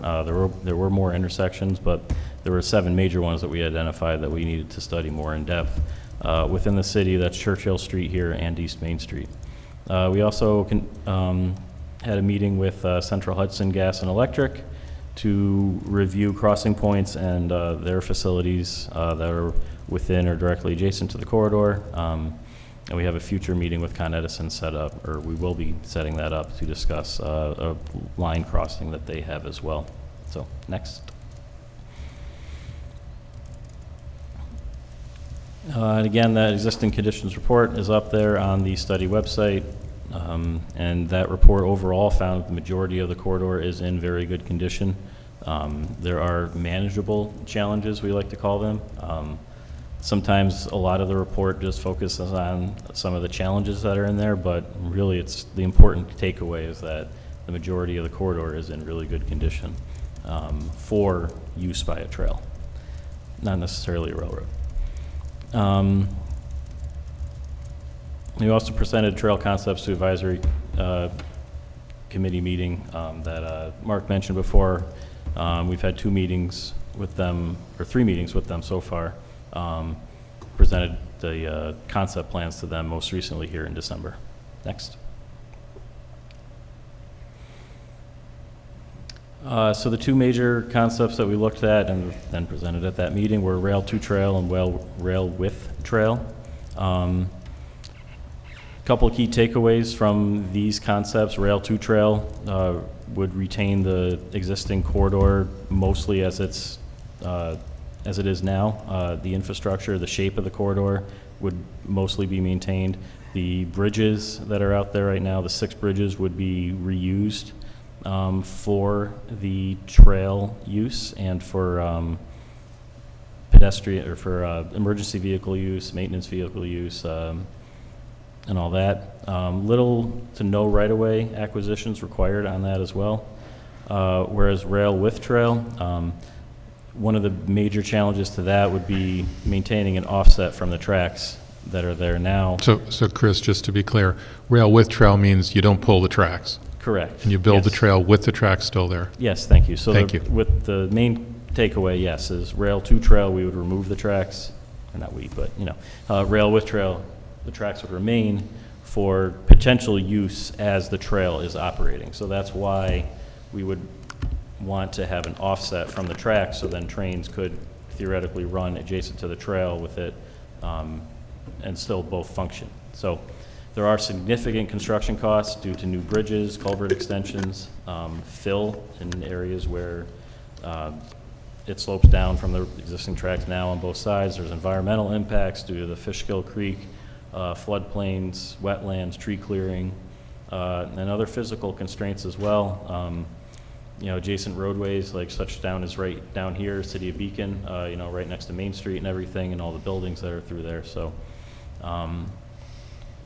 There were more intersections, but there were 7 major ones that we identified that we needed to study more in depth. Within the city, that's Churchill Street here and East Main Street. We also had a meeting with Central Hudson Gas and Electric to review crossing points and their facilities that are within or directly adjacent to the corridor. And we have a future meeting with Con Edison set up, or we will be setting that up to discuss a line crossing that they have as well. So, next. And again, that existing conditions report is up there on the study website. And that report overall found the majority of the corridor is in very good condition. There are manageable challenges, we like to call them. Sometimes a lot of the report just focuses on some of the challenges that are in there, but really it's the important takeaway is that the majority of the corridor is in really good condition for use by a trail, not necessarily a railroad. We also presented trail concepts to advisory committee meeting that Mark mentioned before. We've had 2 meetings with them, or 3 meetings with them so far. Presented the concept plans to them most recently here in December. Next. So the 2 major concepts that we looked at and then presented at that meeting were Rail to Trail and Rail with Trail. Couple of key takeaways from these concepts. Rail to Trail would retain the existing corridor mostly as it is now. The infrastructure, the shape of the corridor would mostly be maintained. The bridges that are out there right now, the 6 bridges, would be reused for the trail use and for pedestrian or for emergency vehicle use, maintenance vehicle use, and all that. Little to no right-of-way acquisitions required on that as well. Whereas Rail with Trail, one of the major challenges to that would be maintaining an offset from the tracks that are there now. So Chris, just to be clear, rail with trail means you don't pull the tracks, Correct. and you build the Yes. trail with the tracks still there. Yes, thank you. So Thank you. with the main takeaway, yes, is rail to trail, we would remove the tracks, or not we, but, rail with trail, the tracks would remain for potential use as the trail is operating. So that's why we would want to have an offset from the tracks, so then trains could theoretically run adjacent to the trail with it and still both function. So there are significant construction costs due to new bridges, culvert extensions, fill in areas where it slopes down from the existing tracks now on both sides. There's environmental impacts due to the Fishkill Creek, floodplains, wetlands, tree clearing, and other physical constraints as well. Adjacent roadways like Touchdown is right down here, City of Beacon, right next to Main Street and everything, and all the buildings that are through there. So,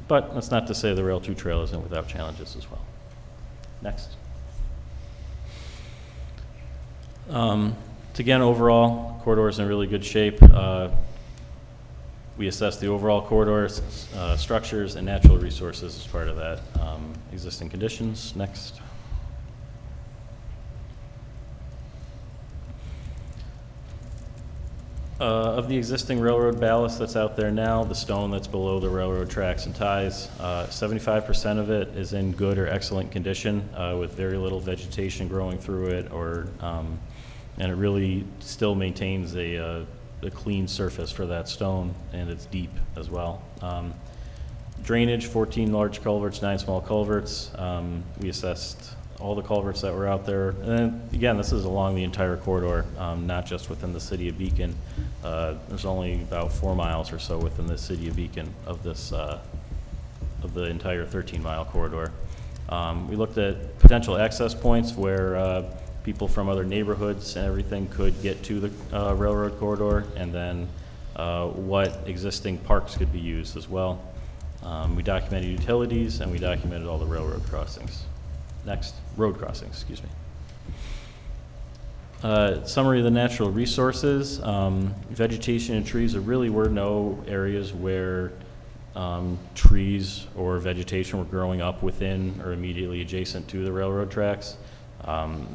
but that's not to say the Rail 2 Trail isn't without challenges as well. Next. Again, overall, corridor is in really good shape. We assess the overall corridor structures and natural resources as part of that. Existing conditions. Next. Of the existing railroad ballast that's out there now, the stone that's below the railroad tracks and ties, 75% of it is in good or excellent condition with very little vegetation growing through it, and it really still maintains a clean surface for that stone, and it's deep as well. Drainage, 14 large culverts, 9 small culverts. We assessed all the culverts that were out there. And again, this is along the entire corridor, not just within the city of Beacon. There's only about 4 miles or so within the city of Beacon of this, of the entire 13-mile corridor. We looked at potential access points where people from other neighborhoods and everything could get to the railroad corridor, and then what existing parks could be used as well. We documented utilities, and we documented all the railroad crossings. Next, road crossings, excuse me. Summary of the natural resources. Vegetation and trees, there really were no areas where trees or vegetation were growing up within or immediately adjacent to the railroad tracks.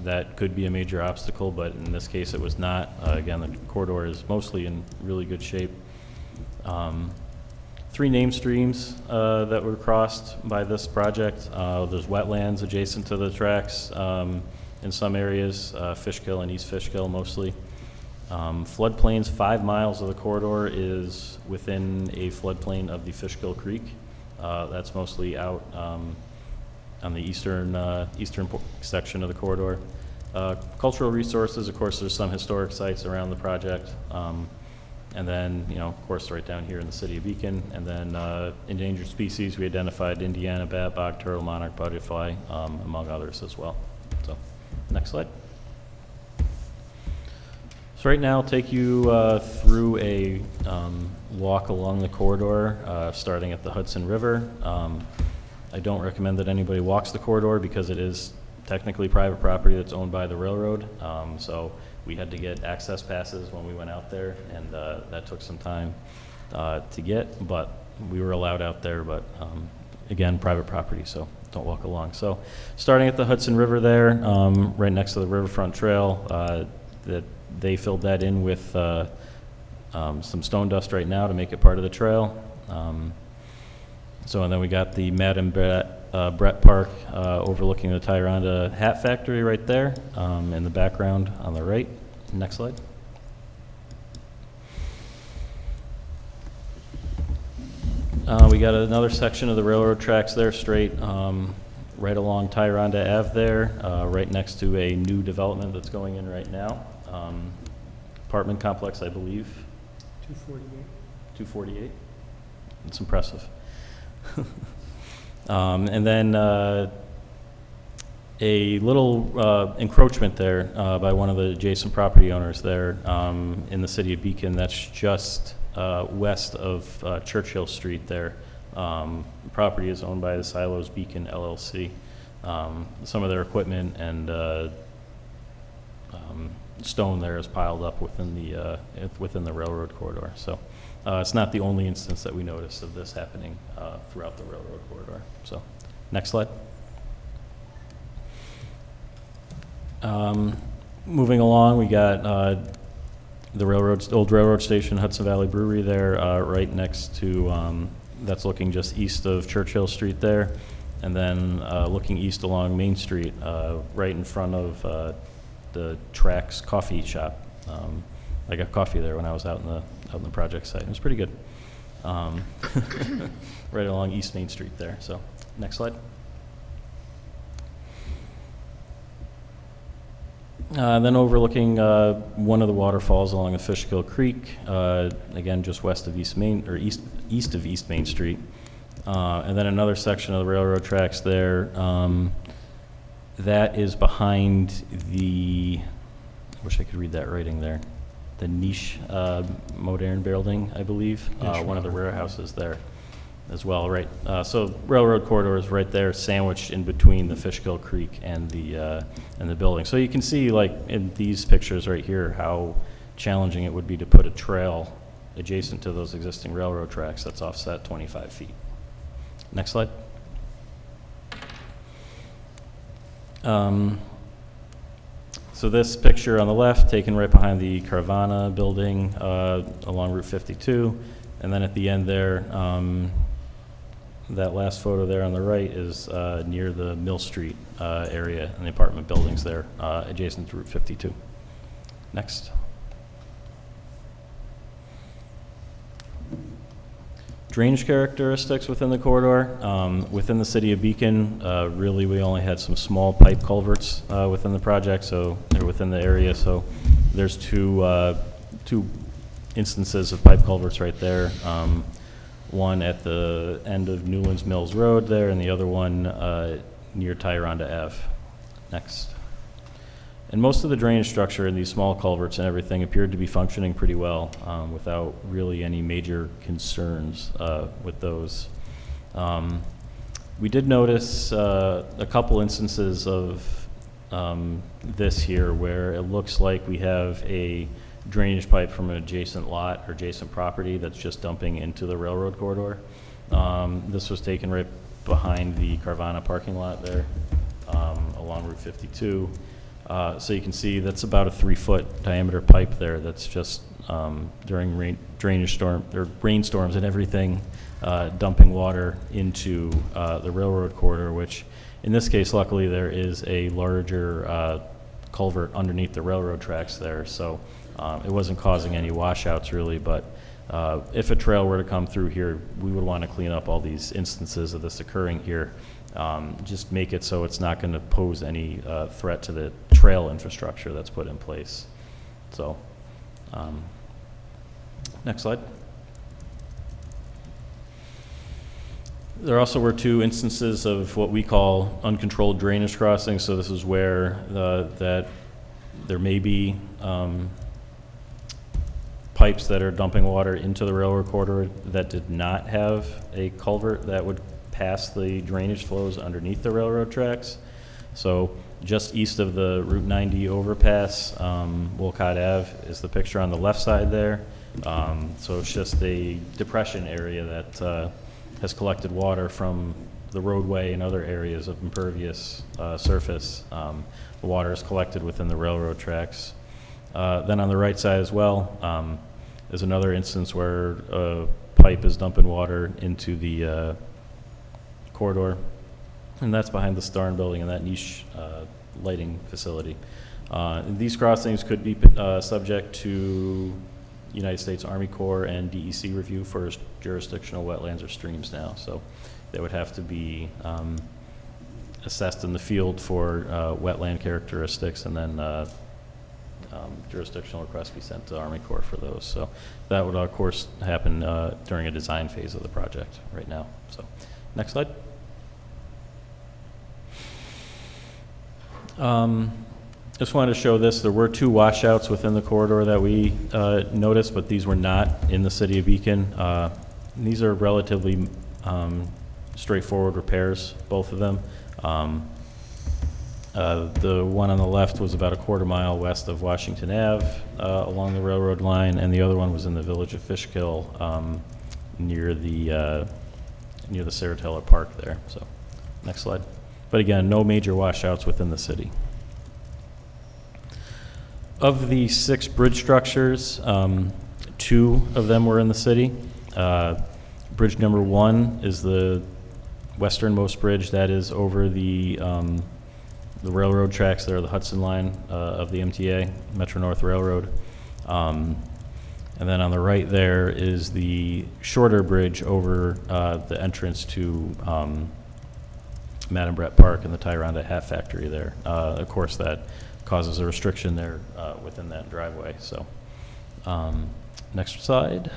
That could be a major obstacle, but in this case it was not. Again, the corridor is mostly in really good shape. 3 named streams that were crossed by this project. There's wetlands adjacent to the tracks in some areas, Fishkill and East Fishkill mostly. Floodplains, 5 miles of the corridor is within a floodplain of the Fishkill Creek. That's mostly out on the eastern section of the corridor. Cultural resources, of course, there's some historic sites around the project. And then, of course, right down here in the city of Beacon. And then endangered species, we identified Indiana bat, bog turtle, monarch butterfly, among others as well. So, next slide. So right now, I'll take you through a walk along the corridor, starting at the Hudson River. I don't recommend that anybody walks the corridor because it is technically private property that's owned by the railroad. So we had to get access passes when we went out there, and that took some time to get, but we were allowed out there. But again, private property, so don't walk along. So starting at the Hudson River there, right next to the Riverfront Trail, that they filled that in with some stone dust right now to make it part of the trail. And then we got the Madam Brett Park overlooking the Tyranda Hat Factory right there in the background on the right. Next slide. We got another section of the railroad tracks there straight right along Tyranda Ave there, right next to a new development that's going in right now. Apartment complex, I believe. 248. It's impressive. And then a little encroachment there by one of the adjacent property owners there in the city of Beacon. That's just west of Churchill Street there. The property is owned by the Silos Beacon LLC. Some of their equipment and stone there is piled up within the railroad corridor. So it's not the only instance that we noticed of this happening throughout the railroad corridor. So next slide. Moving along, we got the old railroad station, Hudson Valley Brewery there, right next to, that's looking just east of Churchill Street there, and then looking east along Main Street, right in front of the Tracks Coffee Shop. I got coffee there when I was out in the project site. It was pretty good. Right along East Main Street there. So, next slide. Then overlooking one of the waterfalls along the Fishkill Creek, again just west of east of East Main Street, and then another section of the railroad tracks there. That is behind the. I wish I could read that writing there. The Niche Modern Building, I believe, one of the warehouses there as well, right? So railroad corridor is right there, sandwiched in between the Fishkill Creek and the building. So you can see, like in these pictures right here, how challenging it would be to put a trail adjacent to those existing railroad tracks that's offset 25 feet. Next slide. So this picture on the left, taken right behind the Carvana building along Route 52, and then at the end there, that last photo there on the right is near the Mill Street area and the apartment buildings there adjacent to Route 52. Next. Drainage characteristics within the corridor. Within the city of Beacon, really we only had some small pipe culverts within the project, so they're within the area. So there's two instances of pipe culverts right there. One at the end of Newlands Mills Road there, and the other one near Tyranda Ave. Next. And most of the drainage structure in these small culverts and everything appeared to be functioning pretty well without really any major concerns with those. We did notice a couple instances of this here where it looks like we have a drainage pipe from an adjacent lot or adjacent property that's just dumping into the railroad corridor. This was taken right behind the Carvana parking lot there along Route 52. So you can see that's about a 3-foot diameter pipe there that's just during rainstorms and everything, dumping water into the railroad corridor, which in this case, luckily, there is a larger culvert underneath the railroad tracks there. So it wasn't causing any washouts really, but if a trail were to come through here, we would want to clean up all these instances of this occurring here. Just make it so it's not going to pose any threat to the trail infrastructure that's put in place. So, next slide. There also were 2 instances of what we call uncontrolled drainage crossings. So this is where that there may be pipes that are dumping water into the railroad corridor that did not have a culvert that would pass the drainage flows underneath the railroad tracks. So just east of the Route 90 overpass, Wolcott Ave is the picture on the left side there. So it's just a depression area that has collected water from the roadway and other areas of impervious surface. The water is collected within the railroad tracks. Then on the right side as well, there's another instance where a pipe is dumping water into the corridor, and that's behind the Starn building and that niche lighting facility. These crossings could be subject to United States Army Corps and DEC review for jurisdictional wetlands or streams now. So they would have to be assessed in the field for wetland characteristics, and then jurisdictional requests be sent to Army Corps for those. So that would, of course, happen during a design phase of the project right now. So next slide. Just wanted to show this. There were 2 washouts within the corridor that we noticed, but these were not in the city of Beacon. These are relatively straightforward repairs, both of them. The one on the left was about a quarter mile west of Washington Ave along the railroad line, and the other one was in the village of Fishkill near the Saratoga Park there. So next slide. But again, no major washouts within the city. Of the 6 bridge structures, 2 of them were in the city. Bridge number 1 is the westernmost bridge that is over the railroad tracks there, the Hudson line of the MTA, Metro North Railroad. And then on the right there is the shorter bridge over the entrance to Madam Brett Park and the Tyranda Hat Factory there. Of course, that causes a restriction there within that driveway. So next slide.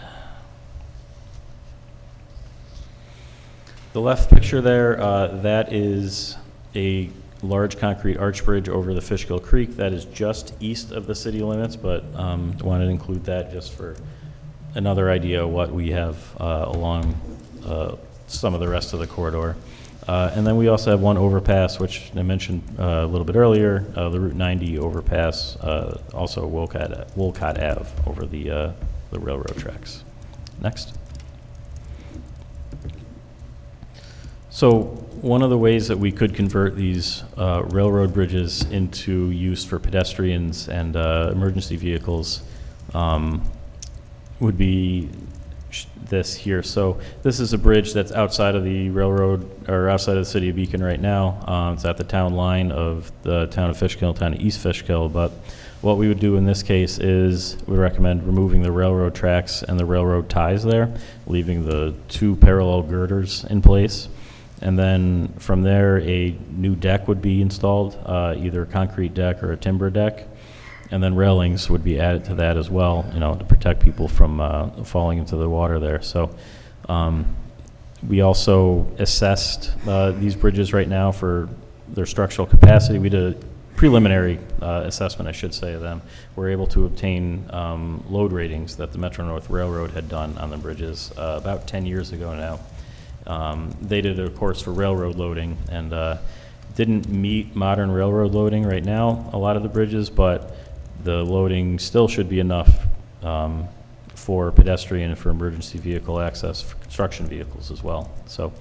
The left picture there, that is a large concrete arch bridge over the Fishkill Creek that is just east of the city limits, but wanted to include that just for another idea of what we have along some of the rest of the corridor. And then we also have one overpass, which I mentioned a little bit earlier, the Route 90 overpass, also Wolcott Ave over the railroad tracks. Next. So one of the ways that we could convert these railroad bridges into use for pedestrians and emergency vehicles would be this here. So this is a bridge that's outside of the railroad, or outside of the city of Beacon right now. It's at the town line of the town of Fishkill, town of East Fishkill. But what we would do in this case is we recommend removing the railroad tracks and the railroad ties there, leaving the 2 parallel girders in place. And then from there, a new deck would be installed, either a concrete deck or a timber deck. And then railings would be added to that as well, you know, to protect people from falling into the water there. So we also assessed these bridges right now for their structural capacity. We did preliminary assessment, I should say, of them, were able to obtain load ratings that the Metro North Railroad had done on the bridges about 10 years ago now. They did it, of course, for railroad loading, and didn't meet modern railroad loading right now, a lot of the bridges, but the loading still should be enough for pedestrian and for emergency vehicle access for construction vehicles as well. So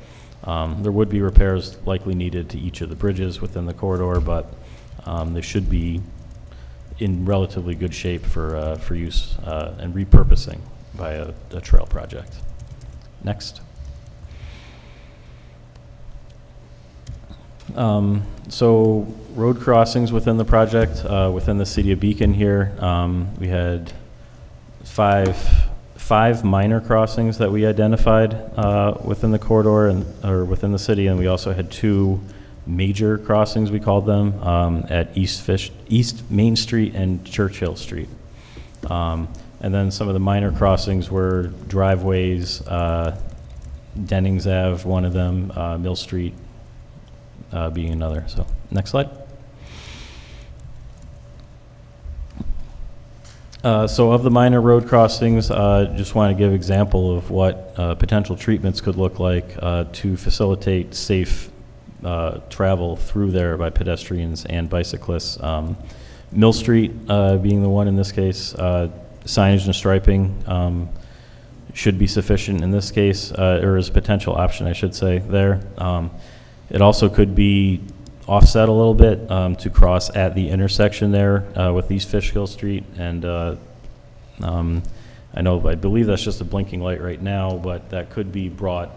there would be repairs likely needed to each of the bridges within the corridor, but they should be in relatively good shape for use and repurposing by a trail project. Next. So road crossings within the project, within the city of Beacon here, we had five minor crossings that we identified within the corridor or within the city, and we also had 2 major crossings, we called them, at East Main Street and Churchill Street. And then some of the minor crossings were driveways, Dennings Ave, one of them, Mill Street being another. So next slide. So of the minor road crossings, just want to give example of what potential treatments could look like to facilitate safe travel through there by pedestrians and bicyclists. Mill Street being the one in this case, signage and striping should be sufficient in this case, or is a potential option, I should say, there. It also could be offset a little bit to cross at the intersection there with East Fishkill Street, and I believe that's just a blinking light right now, but that could be brought,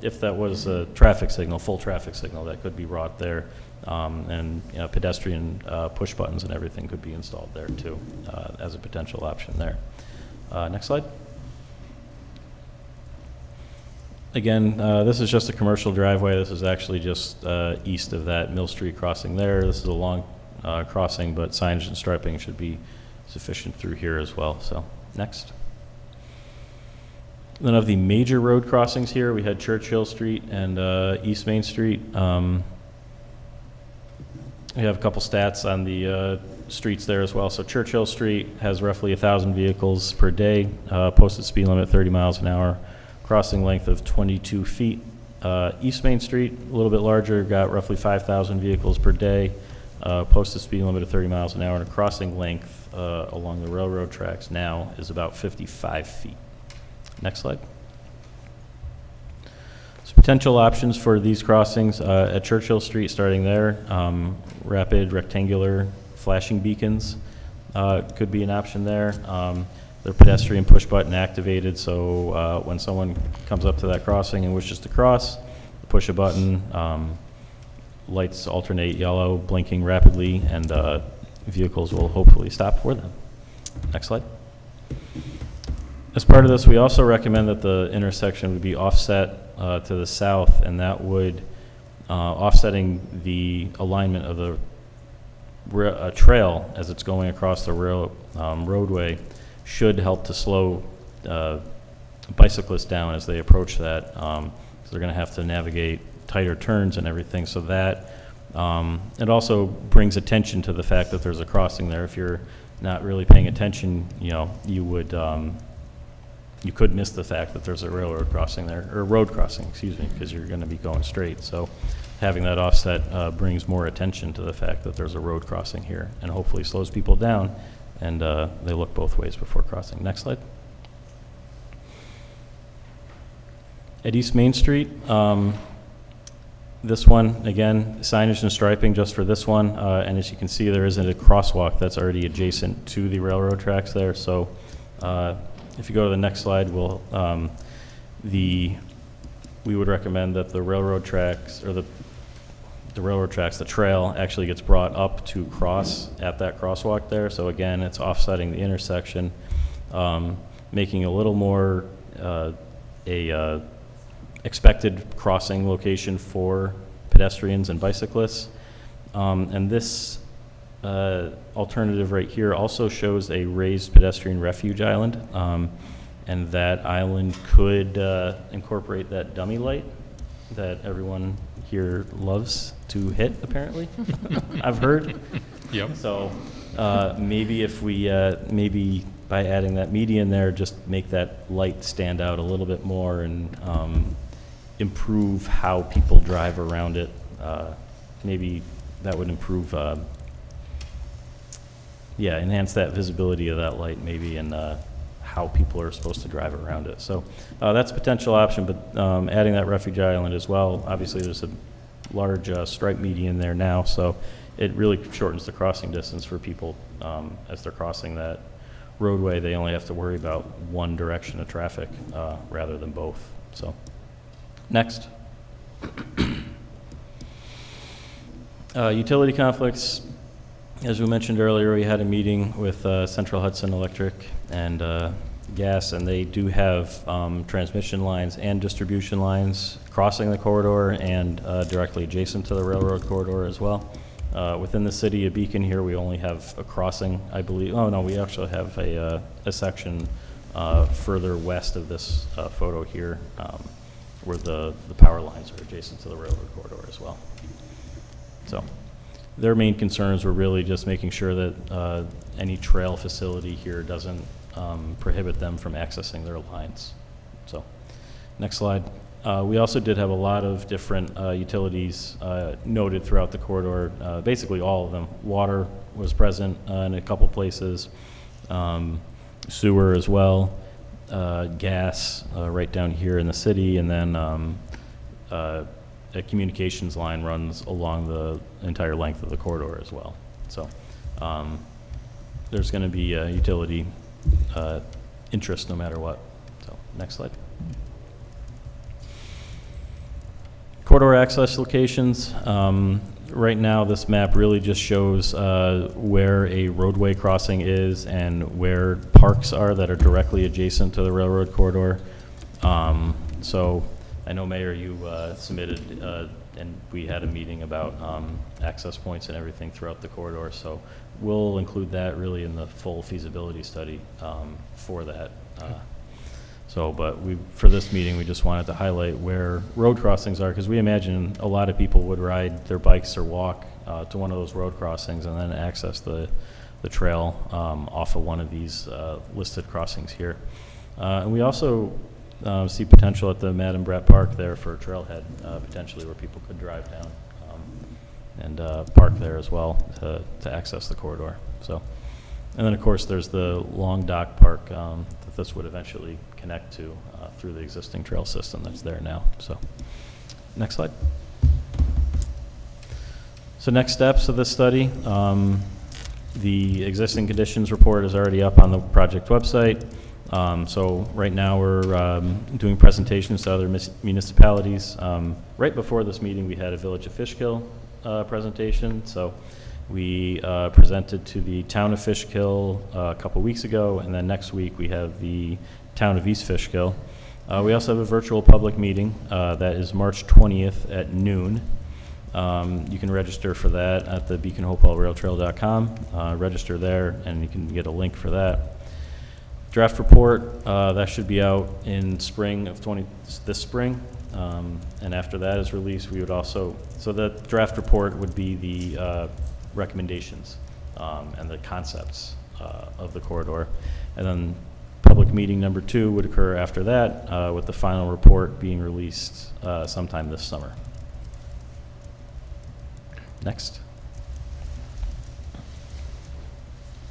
if that was a traffic signal, full traffic signal, that could be brought there, and pedestrian push buttons and everything could be installed there too, as a potential option there. Next slide. Again, this is just a commercial driveway. This is actually just east of that Mill Street crossing there. This is a long crossing, but signage and striping should be sufficient through here as well. So next. Then of the major road crossings here, we had Churchill Street and East Main Street. We have a couple stats on the streets there as well. So Churchill Street has roughly 1,000 vehicles per day, posted speed limit 30 miles an hour. Crossing length of 22 feet. East Main Street, a little bit larger, got roughly 5,000 vehicles per day, posted speed limit of 30 miles an hour, and a crossing length along the railroad tracks now is about 55 feet. Next slide. So potential options for these crossings at Churchill Street, starting there, rapid rectangular flashing beacons could be an option there. They're pedestrian push button activated, so when someone comes up to that crossing and wishes to cross, push a button, lights alternate yellow, blinking rapidly, and vehicles will hopefully stop for them. Next slide. As part of this, we also recommend that the intersection would be offset to the south, and that would, offsetting the alignment of the trail as it's going across the roadway, should help to slow bicyclists down as they approach that. So they're going to have to navigate tighter turns and everything. So that it also brings attention to the fact that there's a crossing there. If you're not really paying attention, you would you could miss the fact that there's a railroad crossing there, or road crossing, excuse me, because you're going to be going straight. So having that offset brings more attention to the fact that there's a road crossing here, and hopefully slows people down. And they look both ways before crossing. Next slide. At East Main Street, this one, again, signage and striping just for this one. And as you can see, there isn't a crosswalk that's already adjacent to the railroad tracks there. So if you go to the next slide, we would recommend that the railroad tracks, or the trail actually gets brought up to cross at that crosswalk there. So again, it's offsetting the intersection, making a little more expected crossing location for pedestrians and bicyclists. And this alternative right here also shows a raised pedestrian refuge island, and that island could incorporate that dummy light that everyone here loves to hit, apparently. I've heard. Yep. So maybe if we, maybe by adding that median there, just make that light stand out a little bit more and improve how people drive around it. Maybe that would improve, enhance that visibility of that light maybe, and how people are supposed to drive around it. So that's a potential option, but adding that refuge island as well. Obviously, there's a large stripe median there now, so it really shortens the crossing distance for people as they're crossing that roadway. They only have to worry about one direction of traffic rather than both. So, next. Utility conflicts. As we mentioned earlier, we had a meeting with Central Hudson Electric and Gas, and they do have transmission lines and distribution lines crossing the corridor and directly adjacent to the railroad corridor as well. Within the city of Beacon here, we only have a crossing, I believe. Oh, no, we actually have a section further west of this photo here where the power lines are adjacent to the railroad corridor as well. So their main concerns were really just making sure that any trail facility here doesn't prohibit them from accessing their lines. So, next slide. We also did have a lot of different utilities noted throughout the corridor, basically all of them. Water was present in a couple places, sewer as well, gas right down here in the city, and then a communications line runs along the entire length of the corridor as well. So there's going to be utility interest no matter what. So next slide. Corridor access locations. Right now this map really just shows where a roadway crossing is and where parks are that are directly adjacent to the railroad corridor. So I know, Mayor, you submitted, and we had a meeting about access points and everything throughout the corridor, so we'll include that really in the full feasibility study for that. But for this meeting, we just wanted to highlight where road crossings are, because we imagine a lot of people would ride their bikes or walk to one of those road crossings and then access the trail off of one of these listed crossings here. And we also see potential at the Madam Brett Park there for a trailhead, potentially where people could drive down and park there as well to access the corridor. So, and then of course there's the Long Dock Park that this would eventually connect to through the existing trail system that's there now. So, next slide. So next steps of this study. The existing conditions report is already up on the project website. So right now we're doing presentations to other municipalities. Right before this meeting, we had a Village of Fishkill presentation. So we presented to the town of Fishkill a couple weeks ago, and then next week we have the town of East Fishkill. We also have a virtual public meeting that is March 20th at noon. You can register for that at the beaconhopewellrailtrail.com. Register there, and you can get a link for that. Draft report, that should be out in spring of this spring, and after that is released, we would also, so the draft report would be the recommendations and the concepts of the corridor, and then public meeting number 2 would occur after that, with the final report being released sometime this summer. Next.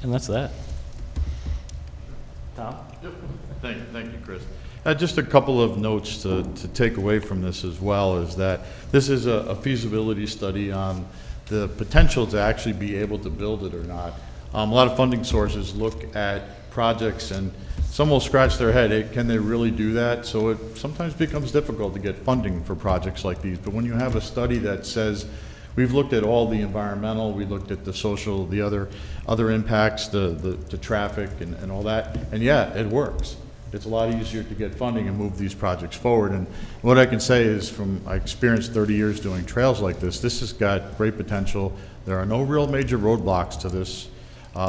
And that's that. Tom? Yep. Thank you, Chris. Just a couple of notes to take away from this as well is that this is a feasibility study on the potential to actually be able to build it or not. A lot of funding sources look at projects and some will scratch their head, hey, can they really do that? So it sometimes becomes difficult to get funding for projects like these. But when you have a study that says, we've looked at all the environmental, we looked at the social, the other impacts, the traffic and all that, and yeah, it works. It's a lot easier to get funding and move these projects forward. And what I can say is from, I experienced 30 years doing trails like this has got great potential. There are no real major roadblocks to this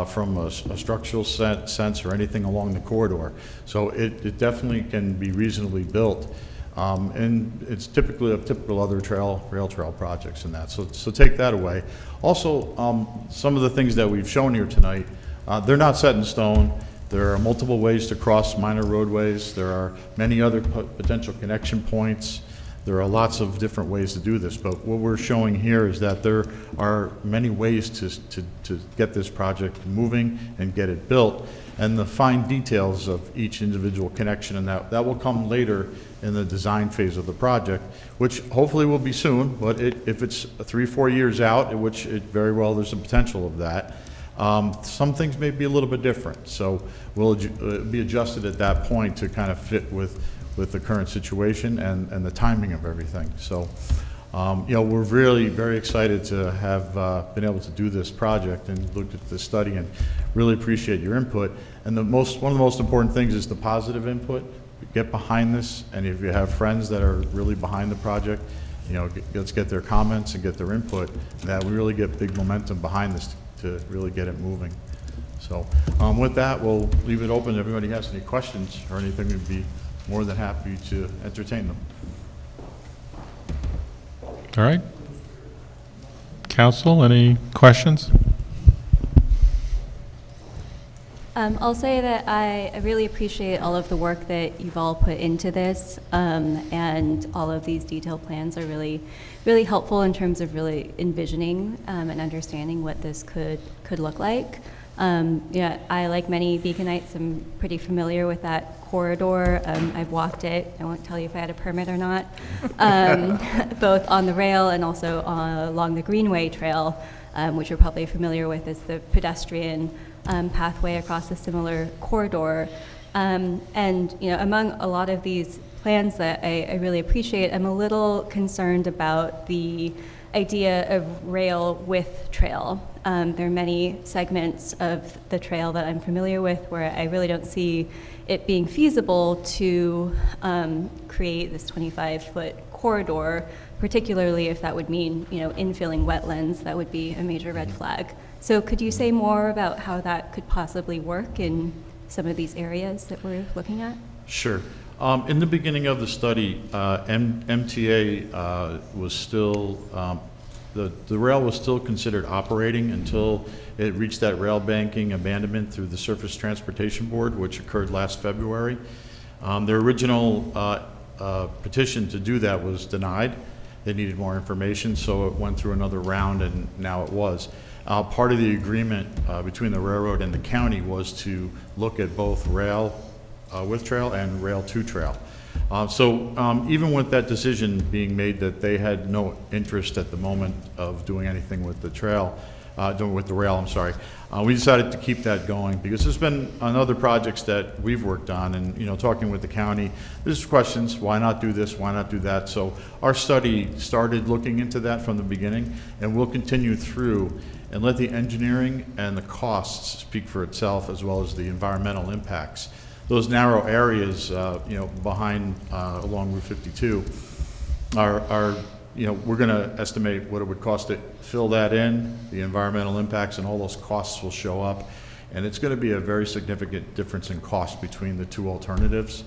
from a structural sense or anything along the corridor. So it definitely can be reasonably built. And it's typically a typical other rail trail projects in that. So take that away. Also, some of the things that we've shown here tonight, they're not set in stone. There are multiple ways to cross minor roadways. There are many other potential connection points. There are lots of different ways to do this, but what we're showing here is that there are many ways to get this project moving and get it built, and the fine details of each individual connection, and that will come later in the design phase of the project, which hopefully will be soon, but if it's 3-4 years out, which it very well, there's a potential of that, some things may be a little bit different, so we'll be adjusted at that point to kind of fit with the current situation and the timing of everything. So, you know, we're really very excited to have been able to do this project and looked at this study, and really appreciate your input. And one of the most important things is the positive input. Get behind this, and if you have friends that are really behind the project, you know, let's get their comments and get their input, and that we really get big momentum behind this to really get it moving. So with that, we'll leave it open. If everybody has any questions or anything, we'd be more than happy to entertain them. All right. Council, any questions? I'll say that I really appreciate all of the work that you've all put into this, and all of these detailed plans are really, really helpful in terms of really envisioning and understanding what this could look like. Yeah, I, like many Beaconites, am pretty familiar with that corridor. I've walked it. I won't tell you if I had a permit or not, both on the rail and also along the Greenway Trail, which you're probably familiar with as the pedestrian pathway across a similar corridor. And you know, among a lot of these plans that I really appreciate, I'm a little concerned about the idea of rail with trail. There are many segments of the trail that I'm familiar with where I really don't see it being feasible to create this 25-foot corridor, particularly if that would mean, you know, infilling wetlands. That would be a major red flag. So could you say more about how that could possibly work in some of these areas that we're looking at? Sure. In the beginning of the study, MTA was still, the rail was still considered operating until it reached that rail banking abandonment through the Surface Transportation Board, which occurred last February. Their original petition to do that was denied. They needed more information, so it went through another round, and now it was. Part of the agreement between the railroad and the county was to look at both rail with trail and rail to trail. So even with that decision being made that they had no interest at the moment of doing anything with the trail, with the rail, I'm sorry, we decided to keep that going because there's been on other projects that we've worked on, and you know, talking with the county, there's questions, why not do this, why not do that? So our study started looking into that from the beginning, and we'll continue through and let the engineering and the costs speak for itself, as well as the environmental impacts. Those narrow areas, you know, behind along Route 52 are, you know, we're going to estimate what it would cost to fill that in, the environmental impacts, and all those costs will show up. And it's going to be a very significant difference in cost between the two alternatives.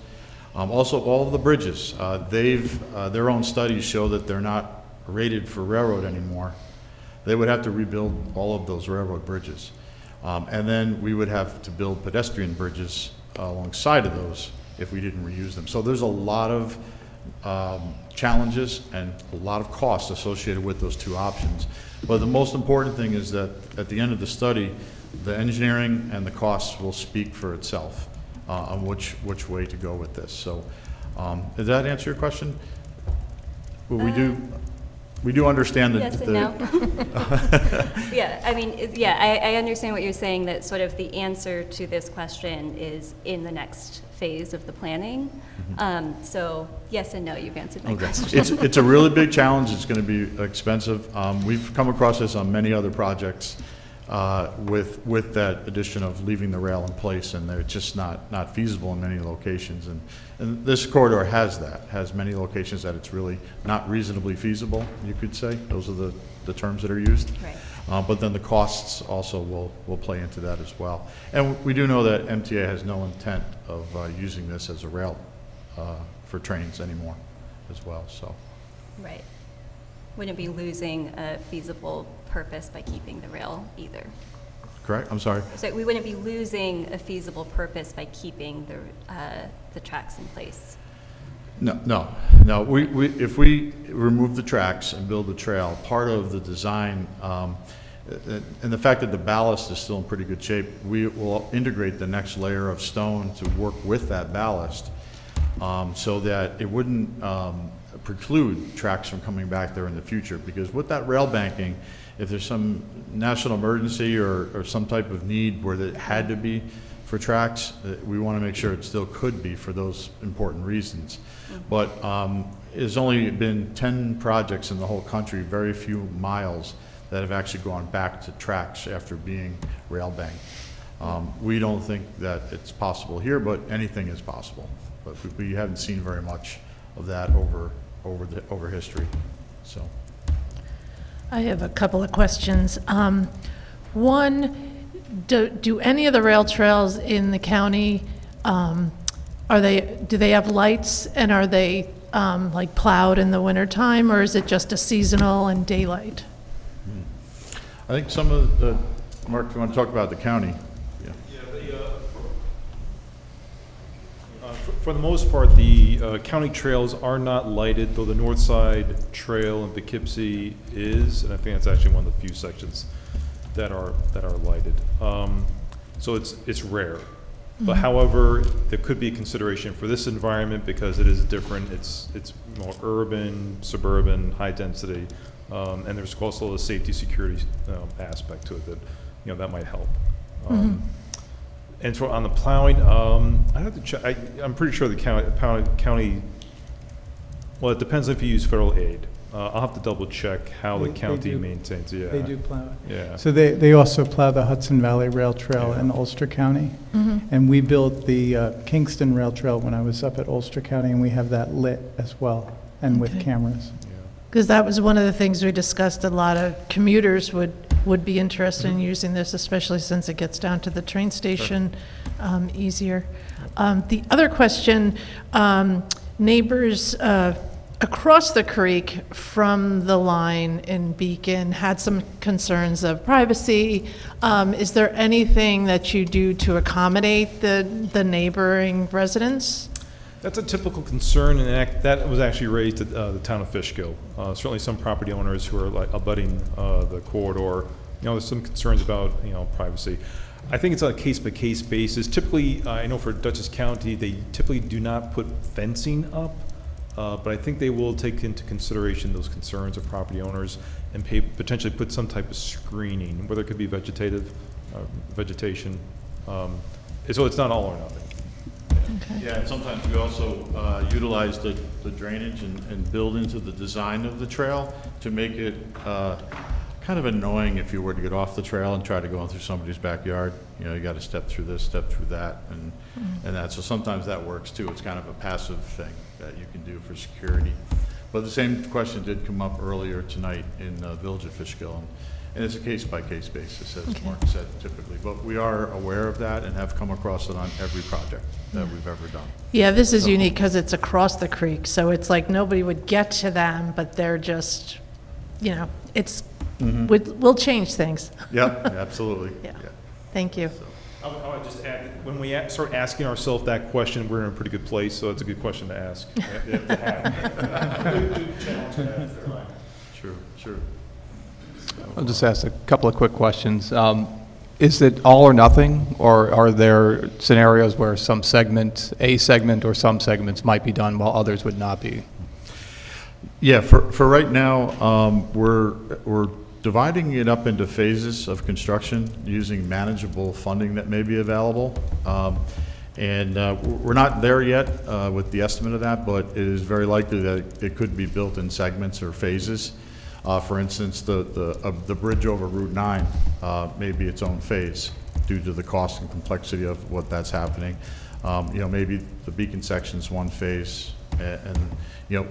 Also, all of the bridges, their own studies show that they're not rated for railroad anymore. They would have to rebuild all of those railroad bridges. And then we would have to build pedestrian bridges alongside of those if we didn't reuse them. So there's a lot of challenges and a lot of costs associated with those two options. But the most important thing is that at the end of the study, the engineering and the costs will speak for itself on which way to go with this. So does that answer your question? Well, we do understand that. Yes and no. Yeah, I mean, yeah, I understand what you're saying, that sort of the answer to this question is in the next phase of the planning. So yes and no, you've answered my question. It's a really big challenge. It's going to be expensive. We've come across this on many other projects with that addition of leaving the rail in place, and they're just not feasible in many locations. And this corridor has many locations that it's really not reasonably feasible, you could say. Those are the terms that are used. Right. But then the costs also will play into that as well. And we do know that MTA has no intent of using this as a rail for trains anymore. as well, so. Right. Wouldn't be losing a feasible purpose by keeping the rail either. Correct, I'm sorry? So we wouldn't be losing a feasible purpose by keeping the tracks in place. No. If we remove the tracks and build the trail, part of the design, and the fact that the ballast is still in pretty good shape, we will integrate the next layer of stone to work with that ballast, so that it wouldn't preclude tracks from coming back there in the future. Because with that rail banking, if there's some national emergency or some type of need where it had to be for tracks, we want to make sure it still could be for those important reasons. But there's only been 10 projects in the whole country, very few miles, that have actually gone back to tracks after being rail banked. We don't think that it's possible here, but anything is possible. But we haven't seen very much of that over history. So, I have a couple of questions. One, do any of the rail trails in the county, do they have lights, and are they like plowed in the wintertime, or is it just a seasonal and daylight? I think some of the, Mark, if you want to talk about the county? Yeah. For the most part, the county trails are not lighted, though the North Side Trail in Poughkeepsie is, and I think that's actually one of the few sections that are lighted. So it's rare. But however, there could be a consideration for this environment because it is different. It's more urban, suburban, high density, and there's also a safety security aspect to it that that might help. And so on the plowing, I have to check. I'm pretty sure the county. Well, it depends if you use federal aid. I'll have to double check how the county maintains. Yeah, They do plow it. Yeah. So they also plow the Hudson Valley Rail Trail in Ulster County. And we built the Kingston Rail Trail when I was up at Ulster County, and we have that lit as well, and with cameras. Because that was one of the things we discussed. A lot of commuters would be interested in using this, especially since it gets down to the train station easier. The other question, neighbors across the creek from the line in Beacon had some concerns of privacy. Is there anything that you do to accommodate the neighboring residents? That's a typical concern, and that was actually raised at the town of Fishkill. Certainly some property owners who are like abutting the corridor, there's some concerns about, privacy. I think it's on a case-by-case basis. Typically, I know for Dutchess County, they typically do not put fencing up, but I think they will take into consideration those concerns of property owners and potentially put some type of screening, whether it could be vegetation. So it's not all or nothing. Yeah, and sometimes we also utilize the drainage and build into the design of the trail to make it kind of annoying if you were to get off the trail and try to go in through somebody's backyard. You got to step through this, step through that, and that. So sometimes that works too. It's kind of a passive thing that you can do for security. But the same question did come up earlier tonight in the Village of Fishkill, and it's a case-by-case basis, as Mark said, typically. But we are aware of that and have come across it on every project that we've ever done. Yeah, this is unique because it's across the creek, so it's like nobody would get to them, but they're just, it's, we'll change things. Yep, absolutely. Yeah. Thank you. I would just add, when we start asking ourselves that question, we're in a pretty good place, so it's a good question to ask. Sure. I'll just ask a couple of quick questions. Is it all or nothing, or are there scenarios where a segment or some segments might be done while others would not be? Yeah, for right now, we're dividing it up into phases of construction using manageable funding that may be available. And we're not there yet with the estimate of that, but it is very likely that it could be built in segments or phases. For instance, the bridge over Route 9 may be its own phase due to the cost and complexity of what that's happening. Maybe the Beacon section's one phase, and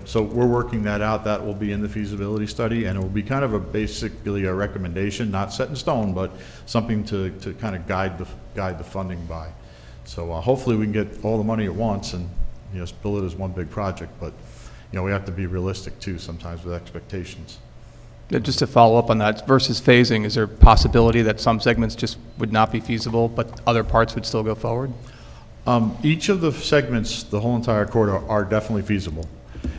so we're working that out. That will be in the feasibility study, and it will be kind of basically a recommendation, not set in stone, but something to kind of guide the funding by. So hopefully we can get all the money at once and build it as one big project. But we have to be realistic too sometimes with expectations. Just to follow up on that, versus phasing, is there a possibility that some segments just would not be feasible, but other parts would still go forward? Each of the segments, the whole entire corridor, are definitely feasible.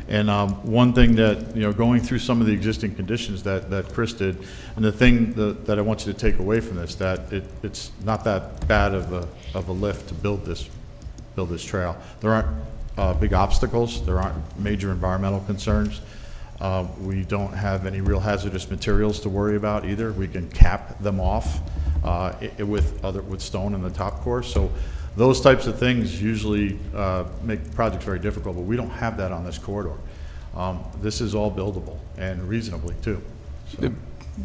And one thing that, going through some of the existing conditions that Chris did, and the thing that I want you to take away from this, that it's not that bad of a lift to build this trail. There aren't big obstacles. There aren't major environmental concerns. We don't have any real hazardous materials to worry about either. We can cap them off with stone in the top course. So those types of things usually make projects very difficult, but we don't have that on this corridor. This is all buildable and reasonably too. So.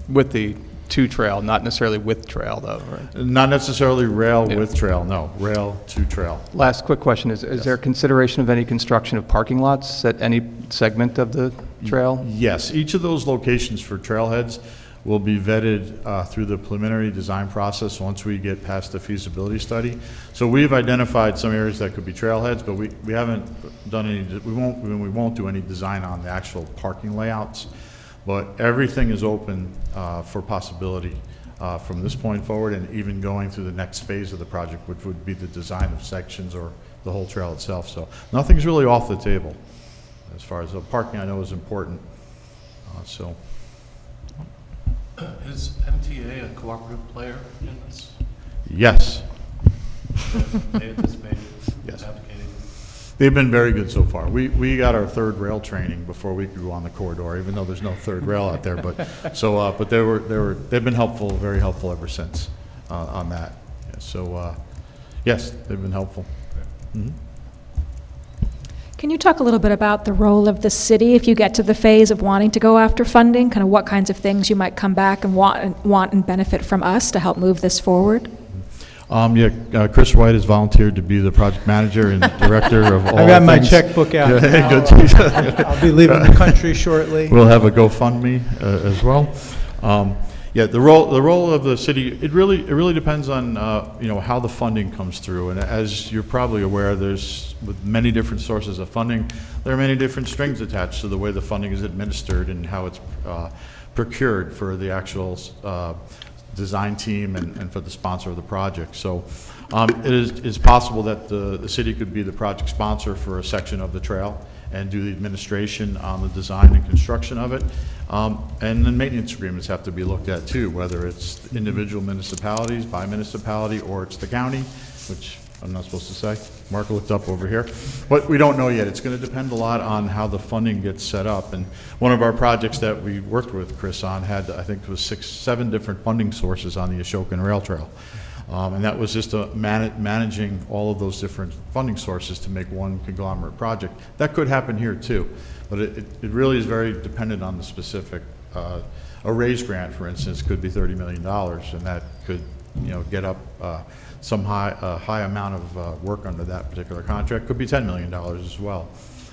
With the to trail, not necessarily with trail though, right? Not necessarily rail with trail, no. Rail to trail. Last quick question, is there consideration of any construction of parking lots at any segment of the trail? Yes, each of those locations for trailheads will be vetted through the preliminary design process once we get past the feasibility study. So we've identified some areas that could be trailheads, but we haven't done any, we won't do any design on the actual parking layouts. But everything is open for possibility from this point forward, and even going through the next phase of the project, which would be the design of sections or the whole trail itself. So nothing's really off the table as far as the parking. I know is important. So. Is MTA a cooperative player in this? Yes. They anticipate Yes. advocating? They've been very good so far. We got our third rail training before we could go on the corridor, even though there's no third rail out there. But so, but they've been helpful, very helpful ever since on that. Yeah, so, yes, they've been helpful. Mm-hmm. Can you talk a little bit about the role of the city if you get to the phase of wanting to go after funding? Kind of what kinds of things you might come back and want and benefit from us to help move this forward? Chris White has volunteered to be the project manager and director of all I got my things. checkbook out. Yeah, now. good. I'll be leaving the country shortly. We'll have a GoFundMe as well. The role of the city, it really depends on how the funding comes through. And as you're probably aware, there's with many different sources of funding, there are many different strings attached to the way the funding is administered and how it's procured for the actual design team and for the sponsor of the project. So it's possible that the city could be the project sponsor for a section of the trail and do the administration on the design and construction of it. And then maintenance agreements have to be looked at too, whether it's individual municipalities by municipality or it's the county, which I'm not supposed to say. Mark looked up over here. But we don't know yet. It's going to depend a lot on how the funding gets set up. And one of our projects that we worked with Chris on had, I think it was 7 different funding sources on the Ashokan Rail Trail. And that was just managing all of those different funding sources to make one conglomerate project. That could happen here too, but it really is very dependent on the specific. A raise grant, for instance, could be $30 million, and that could get up some high amount of work under that particular contract. Could be $10 million as well.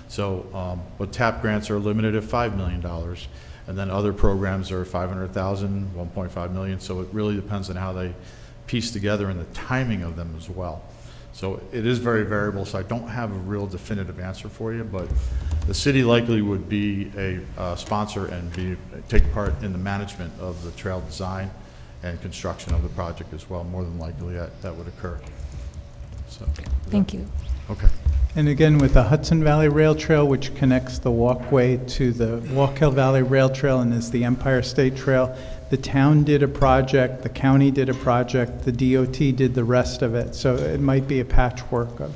So, but TAP grants are limited at $5 million, and then other programs are $500,000, $1.5 million. So it really depends on how they piece together and the timing of them as well. So it is very variable, so I don't have a real definitive answer for you, but the city likely would be a sponsor and take part in the management of the trail design and construction of the project as well. More than likely that would occur. So, Thank you. Okay. And again, with the Hudson Valley Rail Trail, which connects the walkway to the Wallkill Valley Rail Trail and is the Empire State Trail, the town did a project, the county did a project, the DOT did the rest of it. So it might be a patchwork of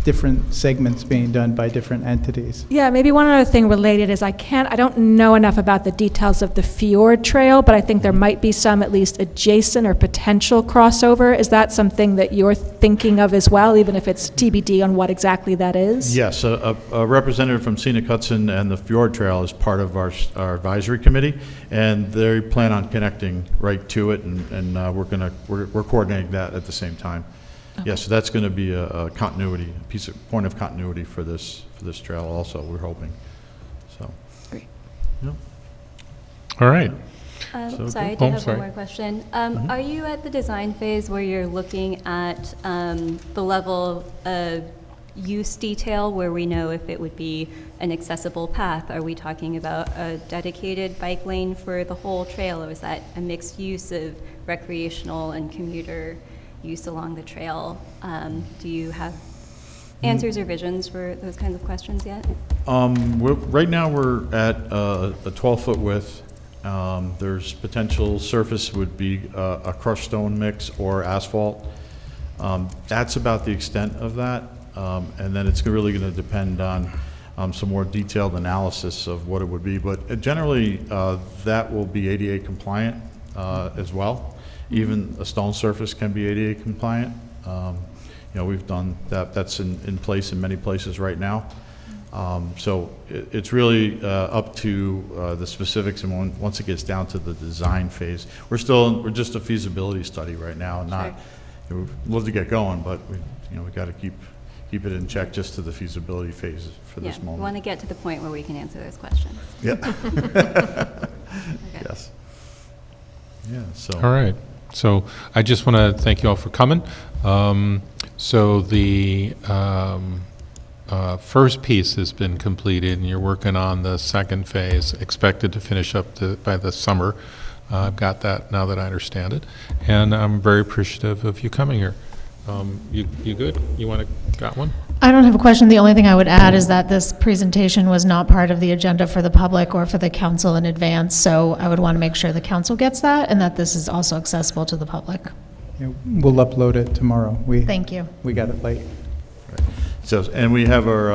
different segments being done by different entities. Yeah, maybe one other thing related is I don't know enough about the details of the Fjord Trail, but I think there might be some at least adjacent or potential crossover. Is that something that you're thinking of as well, even if it's TBD on what exactly that is? Yes, a representative from Scenic Hudson and the Fjord Trail is part of our advisory committee, and they plan on connecting right to it, and we're coordinating that at the same time. Okay. Yes, so that's going to be a continuity, point of continuity for this trail also, we're hoping. So. Great. Yeah. All right. Sorry, I do have one more question. Are you at the design phase where you're looking at the level of use detail where we know if it would be an accessible path? Are we talking about a dedicated bike lane for the whole trail, or is that a mixed use of recreational and commuter use along the trail? Do you have answers or visions for those kinds of questions yet? Right now, we're at a 12-foot width. There's potential surface would be a crushed stone mix or asphalt. That's about the extent of that. And then it's really going to depend on some more detailed analysis of what it would be. But generally, that will be ADA compliant as well. Even a stone surface can be ADA compliant. You know, we've done that. That's in place in many places right now. So it's really up to the specifics, and once it gets down to the design phase, we're just a feasibility study right now. Not, you know, we'd love to get going, but we got to keep it in check just to the feasibility phase for this moment. We want to get to the point where we can answer those questions. Yeah. Okay. Yes. Yeah. So. All right. So I just want to thank you all for coming. So the first piece has been completed, and you're working on the second phase, expected to finish up by the summer. I've got that now that I understand it, and I'm very appreciative of you coming here. You good? You got one? I don't have a question. The only thing I would add is that this presentation was not part of the agenda for the public or for the council in advance, so I would want to make sure the council gets that and that this is also accessible to the public. Yeah, we'll upload it tomorrow. Thank you. We got it late. So, and we have our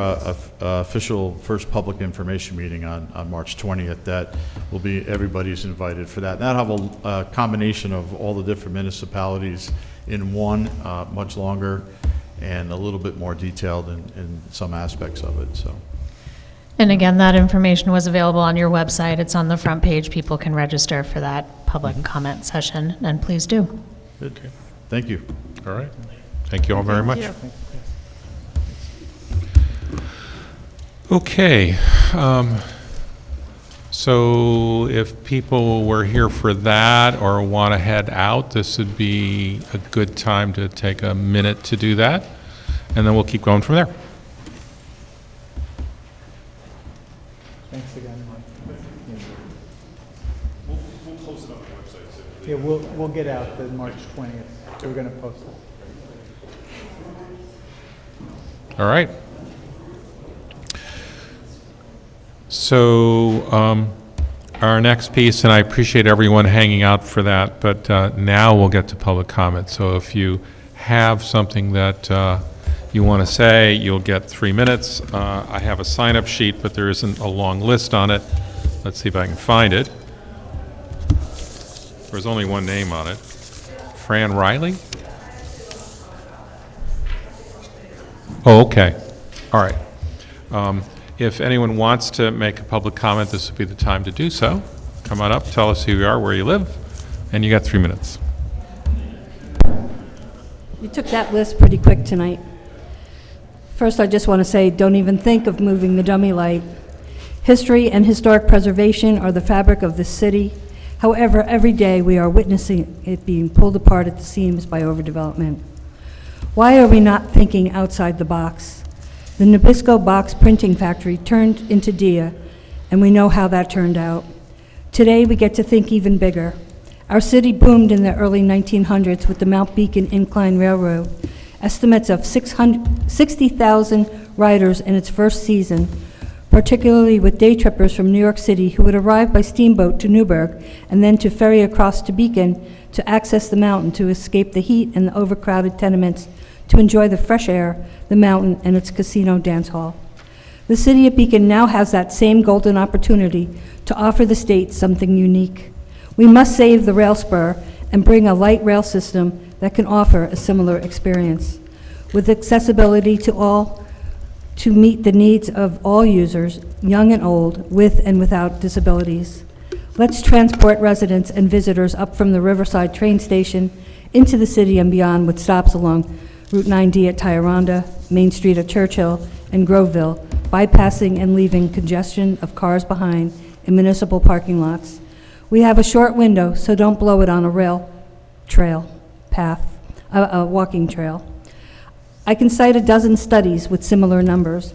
official first public information meeting on March 20th. That will be, everybody's invited for that. That'll have a combination of all the different municipalities in one, much longer and a little bit more detailed in some aspects of it. So. And again, that information was available on your website. It's on the front page. People can register for that public comment session, and please do. Good. Thank you. All right. Thank you all very much. Okay. So if people were here for that or want to head out, this would be a good time to take a minute to do that, and then we'll keep going from there. Thanks again, Mike. We'll post it on the website. Yeah, we'll get out the March 20th. We're going to post it. All right. So our next piece, and I appreciate everyone hanging out for that, but now we'll get to public comment. So if you have something that you want to say, you'll get 3 minutes. I have a sign-up sheet, but there isn't a long list on it. Let's see if I can find it. There's only one name on it. Fran Riley? Oh, okay. All right. If anyone wants to make a public comment, this would be the time to do so. Come on up, tell us who you are, where you live, and you got 3 minutes. You took that list pretty quick tonight. First, I just want to say, don't even think of moving the dummy light. History and historic preservation are the fabric of this city. However, every day we are witnessing it being pulled apart at the seams by overdevelopment. Why are we not thinking outside the box? The Nabisco box printing factory turned into Dia, and we know how that turned out. Today, we get to think even bigger. Our city boomed in the early 1900s with the Mount Beacon Incline Railroad. Estimates of 60,000 riders in its first season, particularly with day trippers from New York City who would arrive by steamboat to Newburgh and then to ferry across to Beacon to access the mountain to escape the heat and the overcrowded tenements, to enjoy the fresh air, the mountain, and its casino dance hall. The city of Beacon now has that same golden opportunity to offer the state something unique. We must save the rail spur and bring a light rail system that can offer a similar experience. With accessibility to all, to meet the needs of all users, young and old, with and without disabilities. Let's transport residents and visitors up from the Riverside train station into the city and beyond with stops along Route 9D at Tyranda, Main Street at Churchill, and Groveville, bypassing and leaving congestion of cars behind in municipal parking lots. We have a short window, so don't blow it on a rail trail path, a walking trail. I can cite a dozen studies with similar numbers.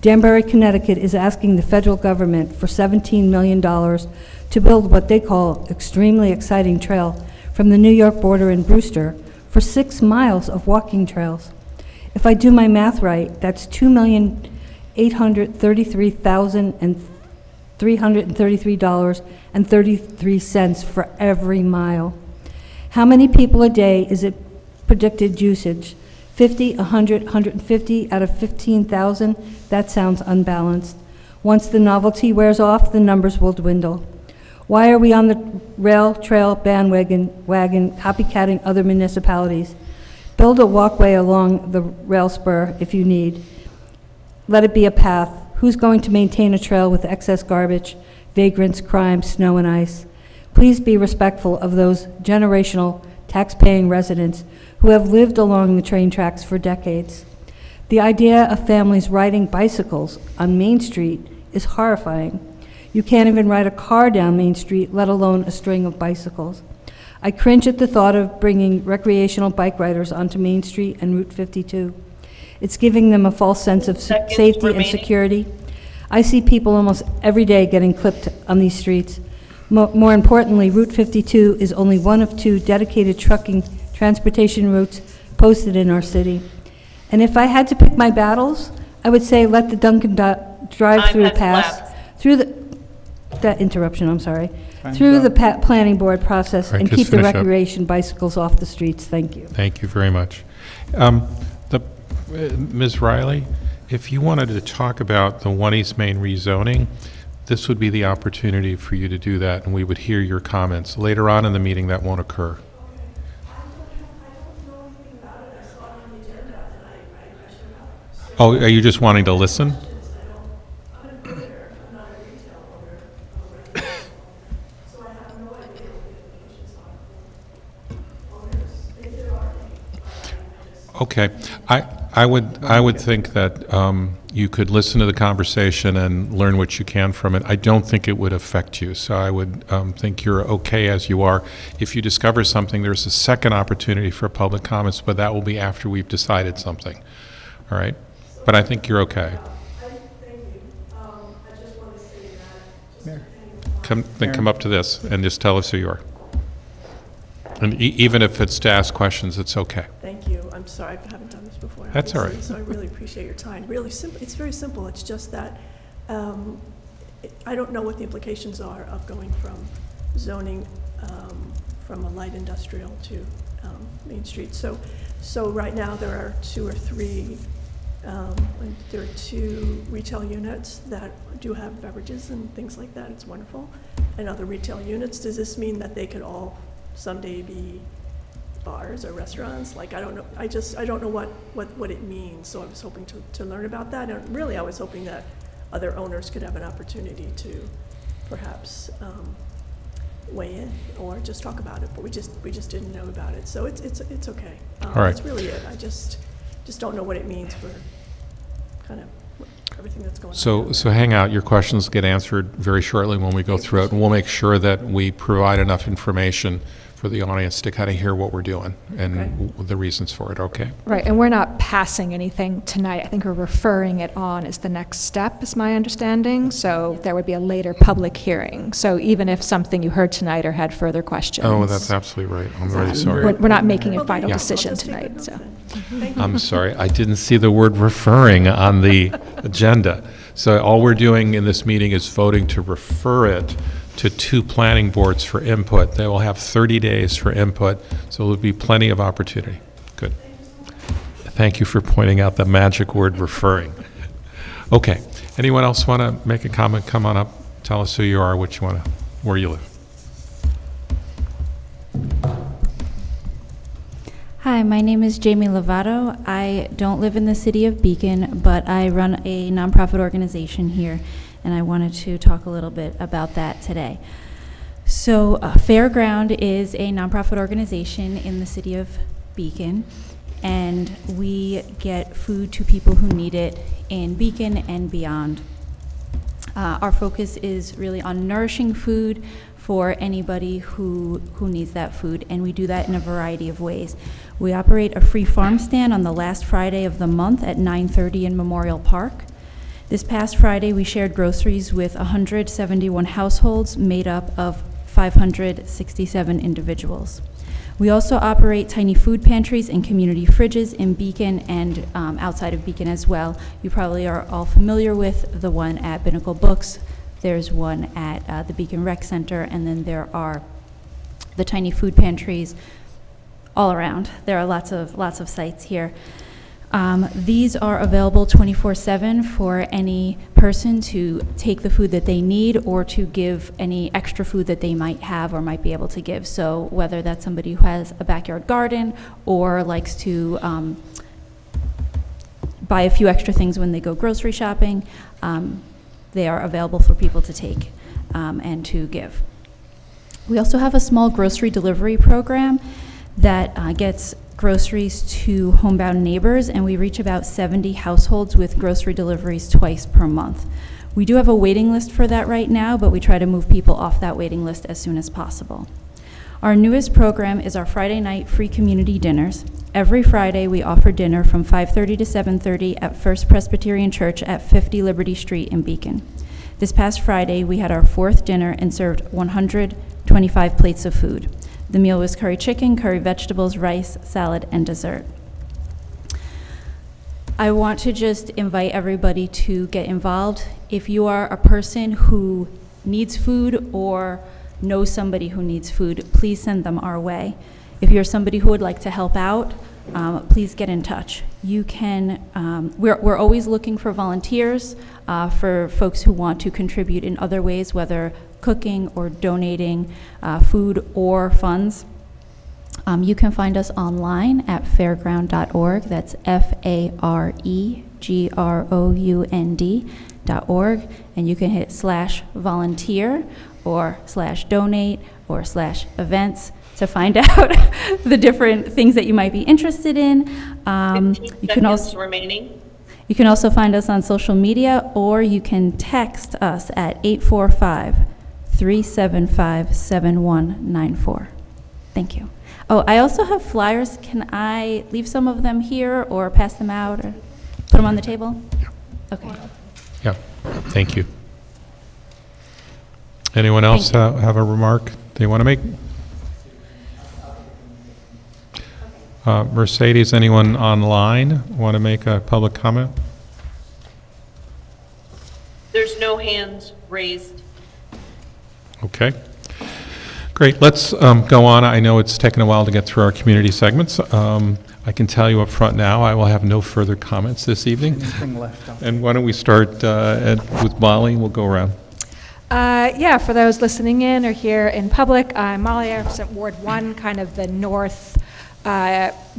Danbury, Connecticut is asking the federal government for $17 million to build what they call extremely exciting trail from the New York border in Brewster for 6 miles of walking trails. If I do my math right, that's $2,833,333.33 for every mile. How many people a day is it predicted usage? 50, 100, 150 out of 15,000? That sounds unbalanced. Once the novelty wears off, the numbers will dwindle. Why are we on the rail trail bandwagon copycatting other municipalities? Build a walkway along the rail spur if you need. Let it be a path. Who's going to maintain a trail with excess garbage, vagrants, crime, snow, and ice? Please be respectful of those generational tax-paying residents who have lived along the train tracks for decades. The idea of families riding bicycles on Main Street is horrifying. You can't even ride a car down Main Street, let alone a string of bicycles. I cringe at the thought of bringing recreational bike riders onto Main Street and Route 52. It's giving them a false sense of safety and security. I see people almost every day getting clipped on these streets. More importantly, Route 52 is only one of 2 dedicated trucking transportation routes posted in our city. And if I had to pick my battles, I would say let the Dunkin' drive-through pass through the planning board process All right, and just keep the finish up. recreation bicycles off the streets. Thank you. Thank you very much. Ms. Riley, if you wanted to talk about the 1 East Main rezoning, this would be the opportunity for you to do that, and we would hear your comments. Later on in the meeting, that won't occur. Oh, are you just wanting to listen? Okay, I would think that you could listen to the conversation and learn what you can from it. I don't think it would affect you, so I would think you're okay as you are. If you discover something, there's a second opportunity for public comments, but that will be after we've decided something. All right, but I think you're okay. Come up to this and just tell us who you are. And even if it's to ask questions, it's okay. Thank you. I'm sorry, I haven't done this before. That's all right. So I really appreciate your time. Really simple. It's very simple. It's just that I don't know what the implications are of going from zoning from a light industrial to Main Street. So right now there are 2 or 3. There are 2 retail units that do have beverages and things like that. It's wonderful. And other retail units. Does this mean that they could all someday be bars or restaurants? Like, I don't know. I don't know what it means. So I was hoping to learn about that. And really, I was hoping that other owners could have an opportunity to perhaps weigh in or just talk about it. But we just didn't know about it. So it's okay. All right. That's really it. I just don't know what it means for kind of everything that's going on. So hang out. Your questions get answered very shortly when we go through it, and we'll make sure that we provide enough information for the audience to kind of hear what we're doing and the reasons for it, okay? Right, and we're not passing anything tonight. I think we're referring it on as the next step, is my understanding. So there would be a later public hearing. So even if something you heard tonight or had further questions. Oh, that's absolutely right. I'm very sorry. We're not making a final decision tonight, so. I'm sorry. I didn't see the word referring on the agenda. So all we're doing in this meeting is voting to refer it to 2 planning boards for input. They will have 30 days for input, so there'll be plenty of opportunity. Good. Thank you for pointing out the magic word referring. Okay. Anyone else want to make a comment? Come on up. Tell us who you are, what you want to, where you live. Hi, my name is Jamie Lovato. I don't live in the city of Beacon, but I run a nonprofit organization here, and I wanted to talk a little bit about that today. So Fairground is a nonprofit organization in the city of Beacon, and we get food to people who need it in Beacon and beyond. Our focus is really on nourishing food for anybody who needs that food, and we do that in a variety of ways. We operate a free farm stand on the last Friday of the month at 9:30 in Memorial Park. This past Friday, we shared groceries with 171 households made up of 567 individuals. We also operate tiny food pantries and community fridges in Beacon and outside of Beacon as well. You probably are all familiar with the one at Binnacle Books. There's one at the Beacon Rec Center, and then there are the tiny food pantries all around. There are lots of sites here. These are available 24/7 for any person to take the food that they need or to give any extra food that they might have or might be able to give. So whether that's somebody who has a backyard garden or likes to buy a few extra things when they go grocery shopping, they are available for people to take and to give. We also have a small grocery delivery program that gets groceries to homebound neighbors, and we reach about 70 households with grocery deliveries twice per month. We do have a waiting list for that right now, but we try to move people off that waiting list as soon as possible. Our newest program is our Friday night free community dinners. Every Friday, we offer dinner from 5:30 to 7:30 at First Presbyterian Church at 50 Liberty Street in Beacon. This past Friday, we had our 4th dinner and served 125 plates of food. The meal was curry chicken, curry vegetables, rice, salad, and dessert. I want to just invite everybody to get involved. If you are a person who needs food or knows somebody who needs food, please send them our way. If you're somebody who would like to help out, please get in touch. You can, we're always looking for volunteers, for folks who want to contribute in other ways, whether cooking or donating food or funds. You can find us online at fairground.org. That's FAREGROUND.org. And you can hit /volunteer or /donate or /events to find out the different things that you might be interested in. 15 seconds remaining. You can also find us on social media, or you can text us at 845-375-7194. Thank you. Oh, I also have flyers. Can I leave some of them here or pass them out or put them on the table? Okay. Yeah, thank you. Anyone else have a remark they want to make? Mercedes, anyone online want to make a public comment? There's no hands raised. Okay. Great. Let's go on. I know it's taken a while to get through our community segments. I can tell you up front now, I will have no further comments this evening. Anything left? And why don't we start with Molly? We'll go around. Yeah, for those listening in or here in public, I'm Molly. I represent Ward 1, kind of the north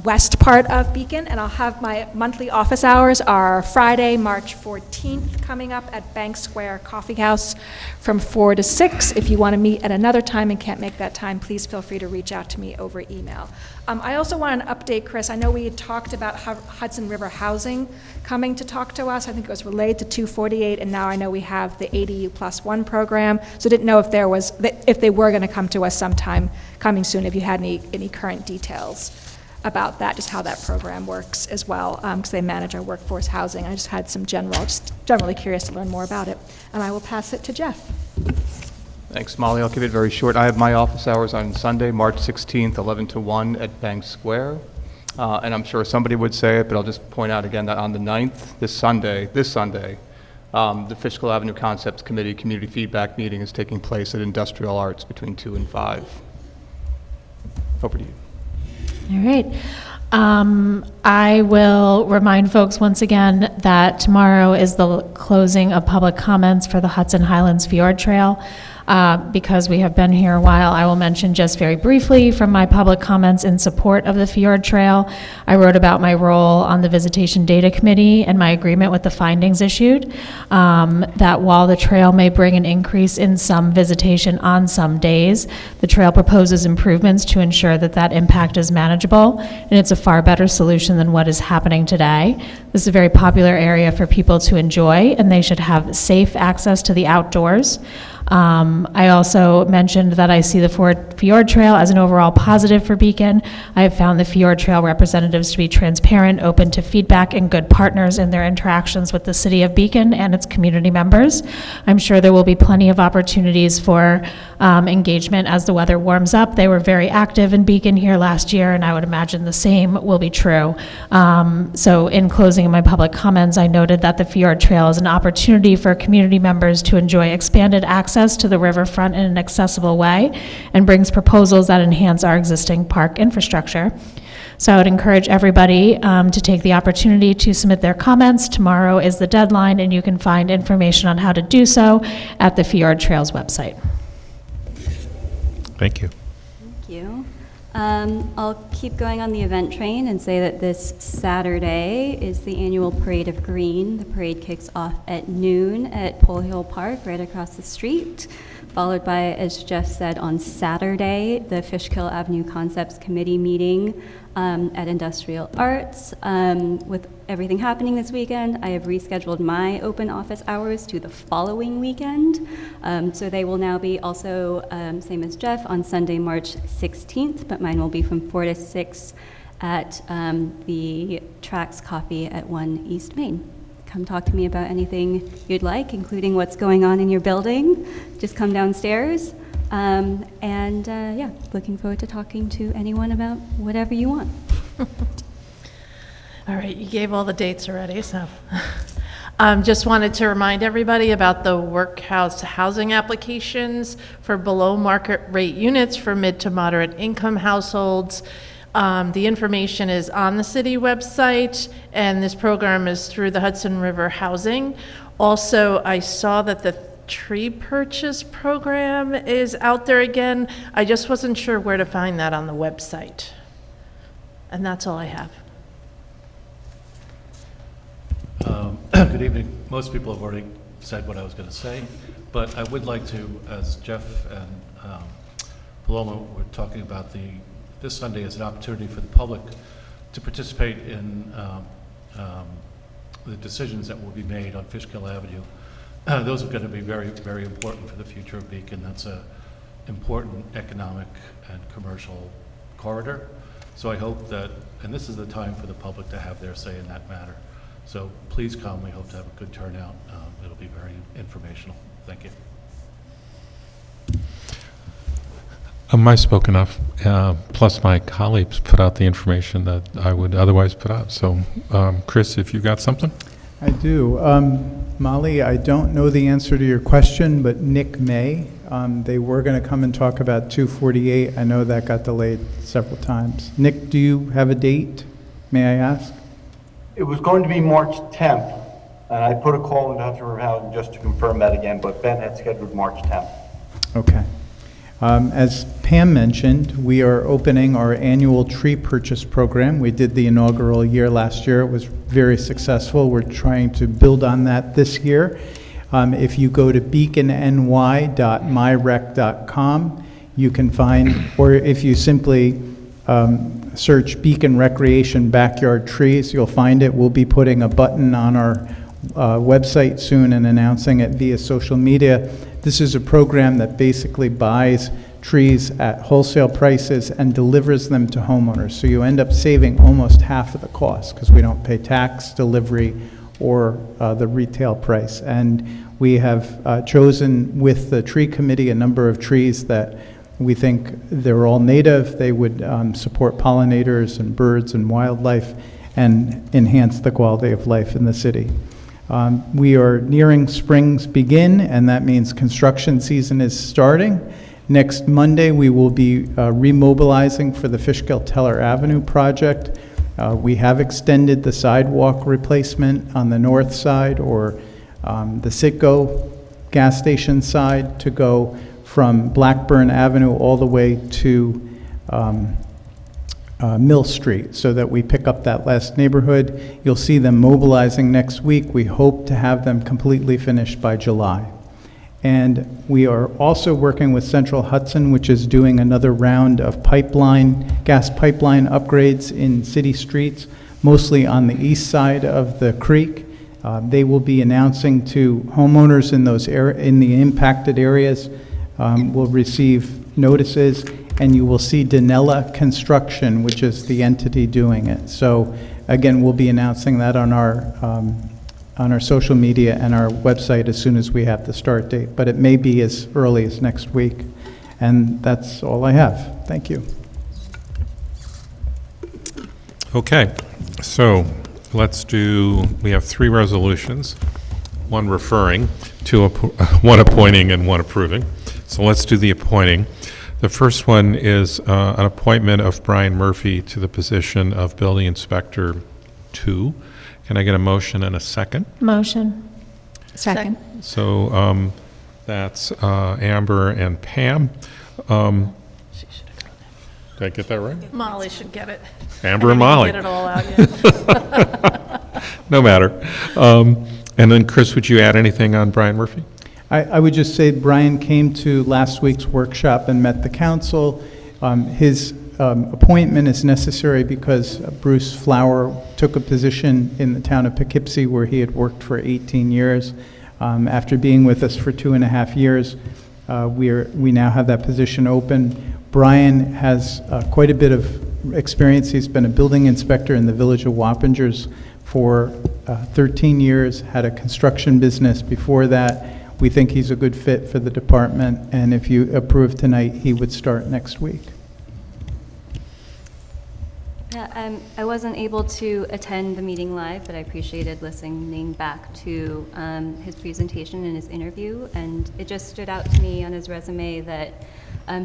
west part of Beacon, and I'll have my monthly office hours are Friday, March 14th, coming up at Bank Square Coffee House from 4 to 6. If you want to meet at another time and can't make that time, please feel free to reach out to me over email. I also want an update, Chris. I know we had talked about Hudson River Housing coming to talk to us. I think it was related to 248, and now I know we have the ADU +1 program. So didn't know if if they were going to come to us sometime coming soon, if you had any current details about that, just how that program works as well, because they manage our workforce housing. I just had some generally curious to learn more about it. And I will pass it to Jeff. Thanks, Molly. I'll keep it very short. I have my office hours on Sunday, March 16th, 11 to 1 at Bank Square. And I'm sure somebody would say it, but I'll just point out again that on the 9th, this Sunday, the Fishkill Avenue Concepts Committee Community Feedback Meeting is taking place at Industrial Arts between 2 and 5. Over to you. All right. I will remind folks once again that tomorrow is the closing of public comments for the Hudson Highlands Fjord Trail. Because we have been here a while, I will mention just very briefly from my public comments in support of the Fjord Trail. I wrote about my role on the Visitation Data Committee and my agreement with the findings issued, that while the trail may bring an increase in some visitation on some days, the trail proposes improvements to ensure that that impact is manageable, and it's a far better solution than what is happening today. This is a very popular area for people to enjoy, and they should have safe access to the outdoors. I also mentioned that I see the Fjord Trail as an overall positive for Beacon. I have found the Fjord Trail representatives to be transparent, open to feedback, and good partners in their interactions with the City of Beacon and its community members. I'm sure there will be plenty of opportunities for engagement as the weather warms up. They were very active in Beacon here last year, and I would imagine the same will be true. So in closing my public comments, I noted that the Fjord Trail is an opportunity for community members to enjoy expanded access to the riverfront in an accessible way and brings proposals that enhance our existing park infrastructure. So I would encourage everybody to take the opportunity to submit their comments. Tomorrow is the deadline, and you can find information on how to do so at the Fjord Trails website. Thank you. Thank you. I'll keep going on the event train and say that this Saturday is the annual Parade of Green. The parade kicks off at noon at Pole Hill Park, right across the street, followed by, as Jeff said, on Saturday, the Fishkill Avenue Concepts Committee meeting at Industrial Arts. With everything happening this weekend, I have rescheduled my open office hours to the following weekend. So they will now be also, same as Jeff, on Sunday, March 16th, but mine will be from 4 to 6 at the Trax Coffee at 1 East Main. Come talk to me about anything you'd like, including what's going on in your building. Just come downstairs. Yeah, looking forward to talking to anyone about whatever you want. All right, you gave all the dates already, so. Just wanted to remind everybody about the workhouse housing applications for below market rate units for mid to moderate income households. The information is on the city website, and this program is through the Hudson River Housing. Also, I saw that the tree purchase program is out there again. I just wasn't sure where to find that on the website. And that's all I have. Good evening. Most people have already said what I was going to say, but I would like to, as Jeff and Paloma were talking about, this Sunday is an opportunity for the public to participate in the decisions that will be made on Fishkill Avenue. Those are going to be very, very important for the future of Beacon. That's an important economic and commercial corridor. So I hope that, and this is the time for the public to have their say in that matter. So please come. We hope to have a good turnout. It'll be very informational. Thank you. I spoke enough, plus my colleagues put out the information that I would otherwise put out. So, Chris, if you got something? I do. Molly, I don't know the answer to your question, but Nick may. They were going to come and talk about 248. I know that got delayed several times. Nick, do you have a date, may I ask? It was going to be March 10th, and I put a call into Hudson River Housing just to confirm that again, but Ben had scheduled March 10th. Okay. As Pam mentioned, we are opening our annual tree purchase program. We did the inaugural year last year. It was very successful. We're trying to build on that this year. If you go to beaconny.myrec.com, you can find, or if you simply search Beacon Recreation Backyard Trees, you'll find it. We'll be putting a button on our website soon and announcing it via social media. This is a program that basically buys trees at wholesale prices and delivers them to homeowners. So you end up saving almost half of the cost because we don't pay tax, delivery, or the retail price. And we have chosen with the tree committee a number of trees that we think they're all native. They would support pollinators and birds and wildlife and enhance the quality of life in the city. We are nearing spring's begin, and that means construction season is starting. Next Monday, we will be remobilizing for the Fishkill-Teller Avenue project. We have extended the sidewalk replacement on the north side, or the Citgo gas station side, to go from Blackburn Avenue all the way to Mill Street, so that we pick up that last neighborhood. You'll see them mobilizing next week. We hope to have them completely finished by July. And we are also working with Central Hudson, which is doing another round of gas pipeline upgrades in city streets, mostly on the east side of the creek. They will be announcing to homeowners in in the impacted areas, will receive notices, and you will see Danella Construction, which is the entity doing it. So again, we'll be announcing that on our social media and our website as soon as we have the start date, but it may be as early as next week. And that's all I have. Thank you. Okay, so we have 3 resolutions, one referring to, one appointing and one approving. So let's do the appointing. The first one is an appointment of Brian Murphy to the position of Building Inspector 2. Can I get a motion and a second? Motion. Second. So that's Amber and Pam. Did I get that right? Molly should get it. Amber and Molly. Get it all out yet. No matter. And then, Chris, would you add anything on Brian Murphy? I would just say Brian came to last week's workshop and met the council. His appointment is necessary because Bruce Flower took a position in the town of Poughkeepsie where he had worked for 18 years. After being with us for 2.5 years, we now have that position open. Brian has quite a bit of experience. He's been a building inspector in the village of Wappingers for 13 years, had a construction business before that. We think he's a good fit for the department, and if you approve tonight, he would start next week. Yeah, I wasn't able to attend the meeting live, but I appreciated listening back to his presentation and his interview, and it just stood out to me on his resume that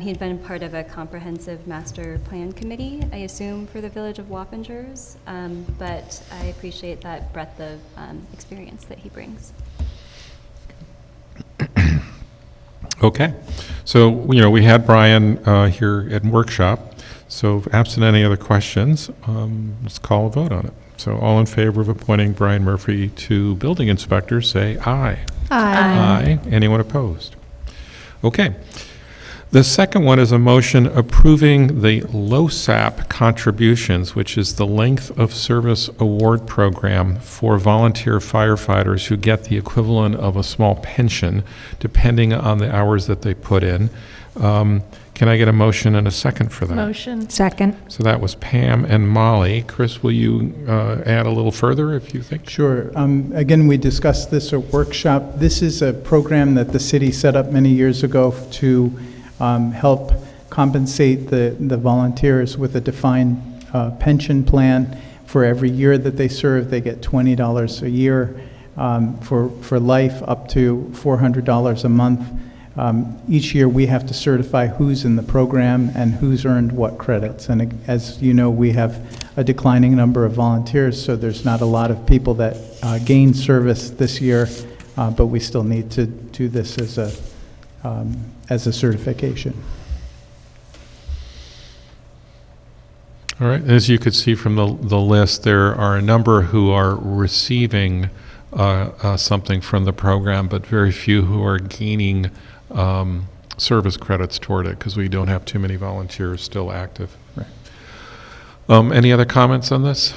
he'd been part of a comprehensive master plan committee, I assume, for the village of Wappingers, but I appreciate that breadth of experience that he brings. Okay. So, we had Brian here at workshop. So absent any other questions, let's call a vote on it. So all in favor of appointing Brian Murphy to building inspector, say aye. Aye. Aye. Anyone opposed? Okay. The second one is a motion approving the LOSAP contributions, which is the Length of Service Award Program for volunteer firefighters who get the equivalent of a small pension, depending on the hours that they put in. Can I get a motion and a second for that? Motion. Second. So that was Pam and Molly. Chris, will you add a little further if you think? Sure. Again, we discussed this at workshop. This is a program that the city set up many years ago to help compensate the volunteers with a defined pension plan. For every year that they serve, they get $20 a year. For life, up to $400 a month. Each year, we have to certify who's in the program and who's earned what credits. And as you know, we have a declining number of volunteers, so there's not a lot of people that gain service this year, but we still need to do this as a certification. All right. As you could see from the list, there are a number who are receiving something from the program, but very few who are gaining service credits toward it because we don't have too many volunteers still active. Right. Any other comments on this?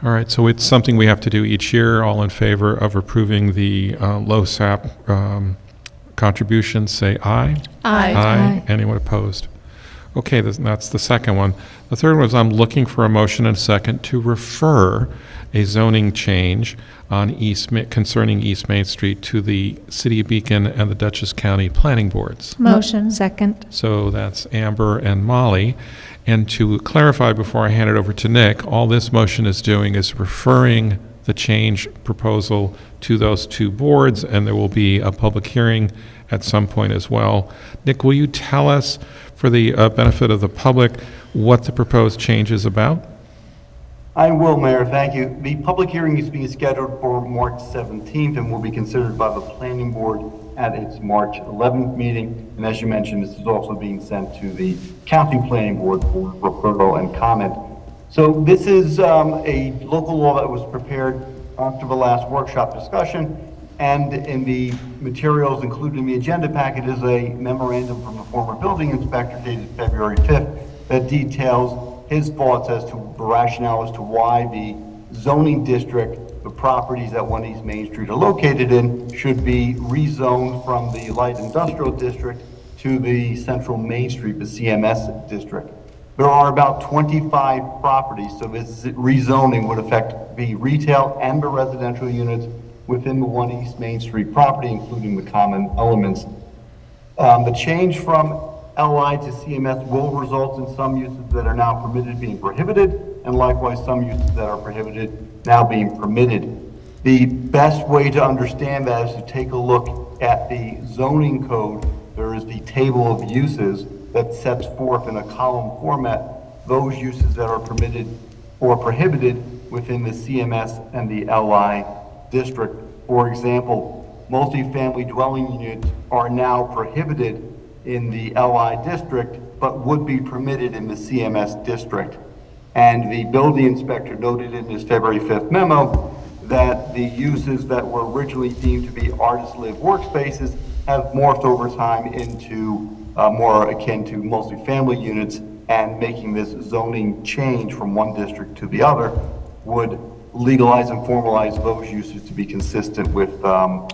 All right, so it's something we have to do each year. All in favor of approving the LOSAP contributions, say aye. Aye. Aye. Anyone opposed? Okay, that's the second one. The third one is I'm looking for a motion and a second to refer a zoning change on concerning East Main Street to the City of Beacon and the Dutchess County Planning Boards. Motion. Second. So that's Amber and Molly. And to clarify before I hand it over to Nick, all this motion is doing is referring the change proposal to those two boards, and there will be a public hearing at some point as well. Nick, will you tell us, for the benefit of the public, what the proposed change is about? I will, Mayor, thank you. The public hearing is being scheduled for March 17th and will be considered by the planning board at its March 11th meeting. And as you mentioned, this is also being sent to the County Planning Board for referral and comment. So this is a local law that was prepared after the last workshop discussion, and in the materials included in the agenda packet is a memorandum from the former building inspector dated February 5th that details his thoughts as to the rationale as to why the zoning district, the properties that 1 East Main Street are located in, should be rezoned from the light industrial district to the Central Main Street, the CMS district. There are about 25 properties, so this rezoning would affect the retail and the residential units within the 1 East Main Street property, including the common elements. The change from LI to CMS will result in some uses that are now permitted being prohibited, and likewise some uses that are prohibited now being permitted. The best way to understand that is to take a look at the zoning code. There is the table of uses that sets forth in a column format those uses that are permitted or prohibited within the CMS and the LI district. For example, multifamily dwelling units are now prohibited in the LI district, but would be permitted in the CMS district. And the building inspector noted in his February 5th memo that the uses that were originally deemed to be artist live workspaces have morphed over time into more akin to multifamily units, and making this zoning change from one district to the other would legalize and formalize those uses to be consistent with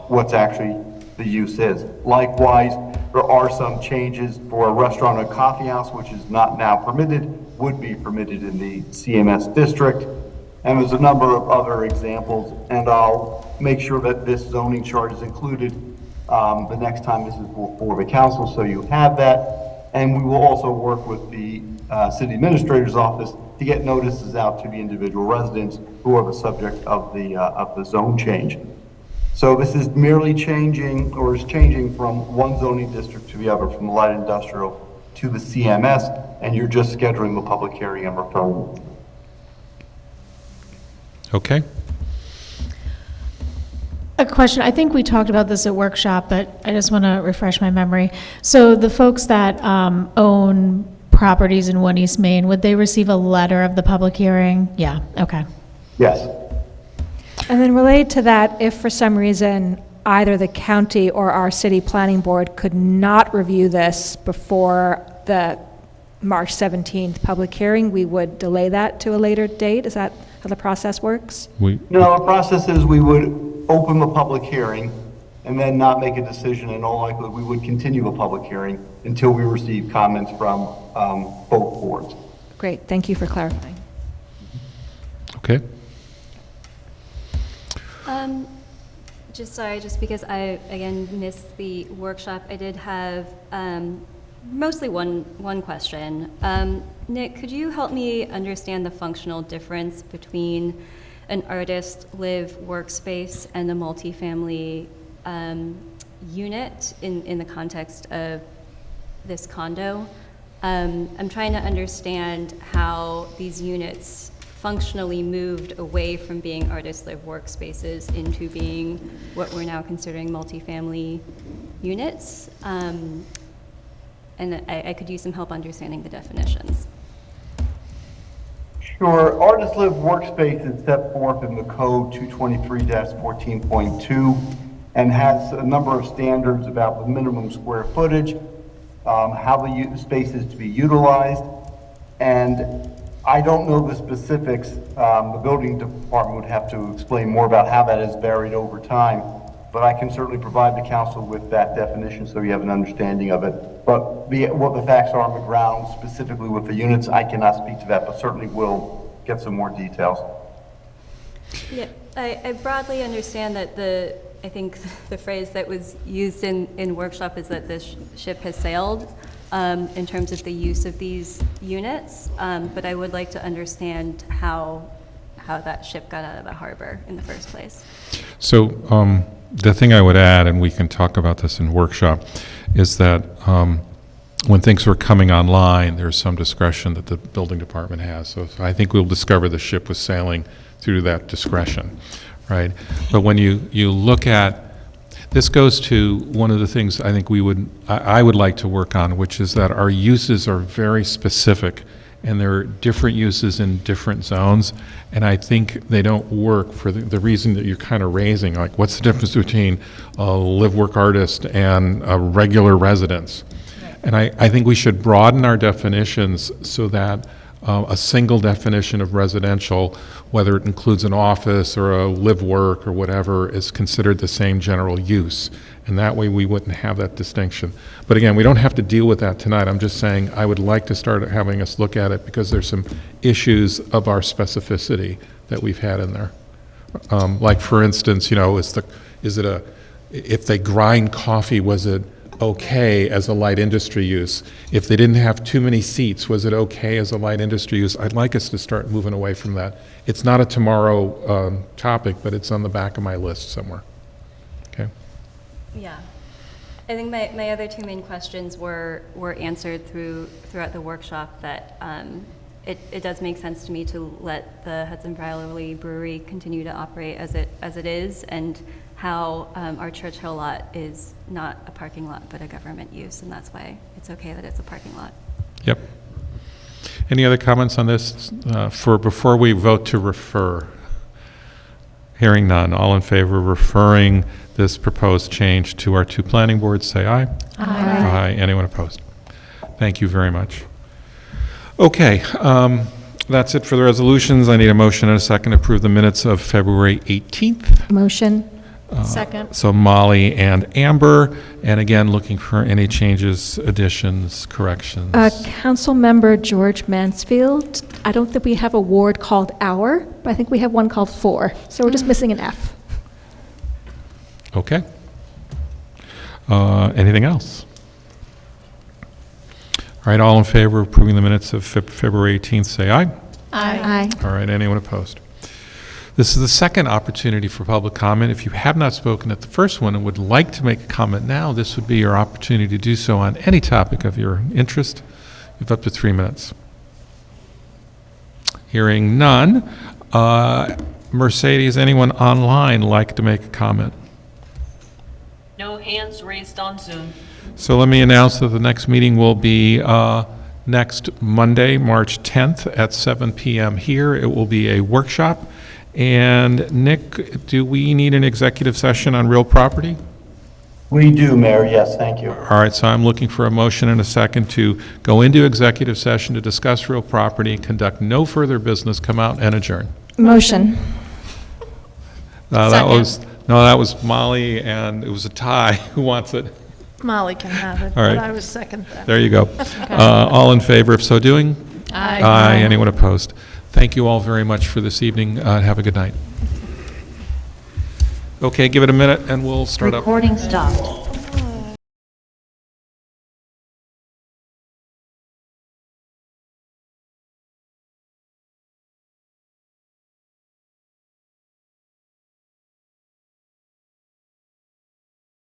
what's actually the use is. Likewise, there are some changes for a restaurant or coffee house, which is not now permitted, would be permitted in the CMS district. And there's a number of other examples, and I'll make sure that this zoning chart is included the next time this is before the council, so you have that. And we will also work with the city administrator's office to get notices out to the individual residents who are the subject of the zone change. So this is merely changing, or is changing from one zoning district to the other, from the light industrial to the CMS, and you're just scheduling the public hearing and referral. Okay. A question, I think we talked about this at workshop, but I just want to refresh my memory. So the folks that own properties in 1 East Main, would they receive a letter of the public hearing? Yeah, okay. Yes. And then related to that, if for some reason either the county or our city planning board could not review this before the March 17th public hearing, we would delay that to a later date? Is that how the process works? No, the process is we would open the public hearing and then not make a decision. In all likelihood, we would continue the public hearing until we receive comments from both boards. Great, thank you for clarifying. Okay. Just because I, again, missed the workshop, I did have mostly one question. Nick, could you help me understand the functional difference between an artist live workspace and a multifamily unit in the context of this condo? I'm trying to understand how these units functionally moved away from being artist live workspaces into being what we're now considering multifamily units. And I could use some help understanding the definitions. Sure. Artist live workspace is set forth in the code 223-14.2 and has a number of standards about the minimum square footage, how the space is to be utilized, and I don't know the specifics. The building department would have to explain more about how that has varied over time, but I can certainly provide the council with that definition so you have an understanding of it. But what the facts are on the ground, specifically with the units, I cannot speak to that, but certainly will get some more details. Yeah, I broadly understand that I think the phrase that was used in workshop is that this ship has sailed in terms of the use of these units, but I would like to understand how that ship got out of the harbor in the first place. So the thing I would add, and we can talk about this in workshop, is that when things were coming online, there's some discretion that the building department has. So I think we'll discover the ship was sailing through that discretion, right? But when you look at This goes to one of the things I think I would like to work on, which is that our uses are very specific, and there are different uses in different zones, and I think they don't work for the reason that you're kind of raising, like what's the difference between a live-work artist and a regular residence? And I think we should broaden our definitions so that a single definition of residential, whether it includes an office or a live-work or whatever, is considered the same general use. And that way we wouldn't have that distinction. But again, we don't have to deal with that tonight. I'm just saying I would like to start having us look at it because there's some issues of our specificity that we've had in there. Like for instance, if they grind coffee, was it okay as a light industry use? If they didn't have too many seats, was it okay as a light industry use? I'd like us to start moving away from that. It's not a tomorrow topic, but it's on the back of my list somewhere. Okay. Yeah. I think my other two main questions were answered throughout the workshop, that it does make sense to me to let the Hudson Valley Brewery continue to operate as it is, and how our Church Hill lot is not a parking lot but a government use, and that's why it's okay that it's a parking lot. Yep. Any other comments on this before we vote to refer? Hearing none. All in favor of referring this proposed change to our two planning boards, say aye. Aye. Aye. Anyone opposed? Thank you very much. Okay, that's it for the resolutions. I need a motion and a second to approve the minutes of February 18th. Motion. Second. So Molly and Amber, and again, looking for any changes, additions, corrections. Councilmember George Mansfield, I don't think we have a ward called our, but I think we have one called for, so we're just missing an F. Okay. Anything else? All right, all in favor of approving the minutes of February 18th, say aye. Aye. All right, anyone opposed? This is the second opportunity for public comment. If you have not spoken at the first one and would like to make a comment now, this would be your opportunity to do so on any topic of your interest. You have up to 3 minutes. Hearing none. Mercedes, anyone online like to make a comment? No hands raised on Zoom. So let me announce that the next meeting will be next Monday, March 10th at 7 p.m. here. It will be a workshop. And Nick, do we need an executive session on real property? We do, Mayor, yes, thank you. All right, so I'm looking for a motion and a second to go into executive session to discuss real property, conduct no further business, come out and adjourn. Motion. That was Molly, and it was a tie. Who wants it? Molly can have it, All right. but I was second that. There you go. All in favor of so doing? Aye. Aye. Anyone opposed? Thank you all very much for this evening. Have a good night. Okay, give it a minute and we'll start up. Recording stopped.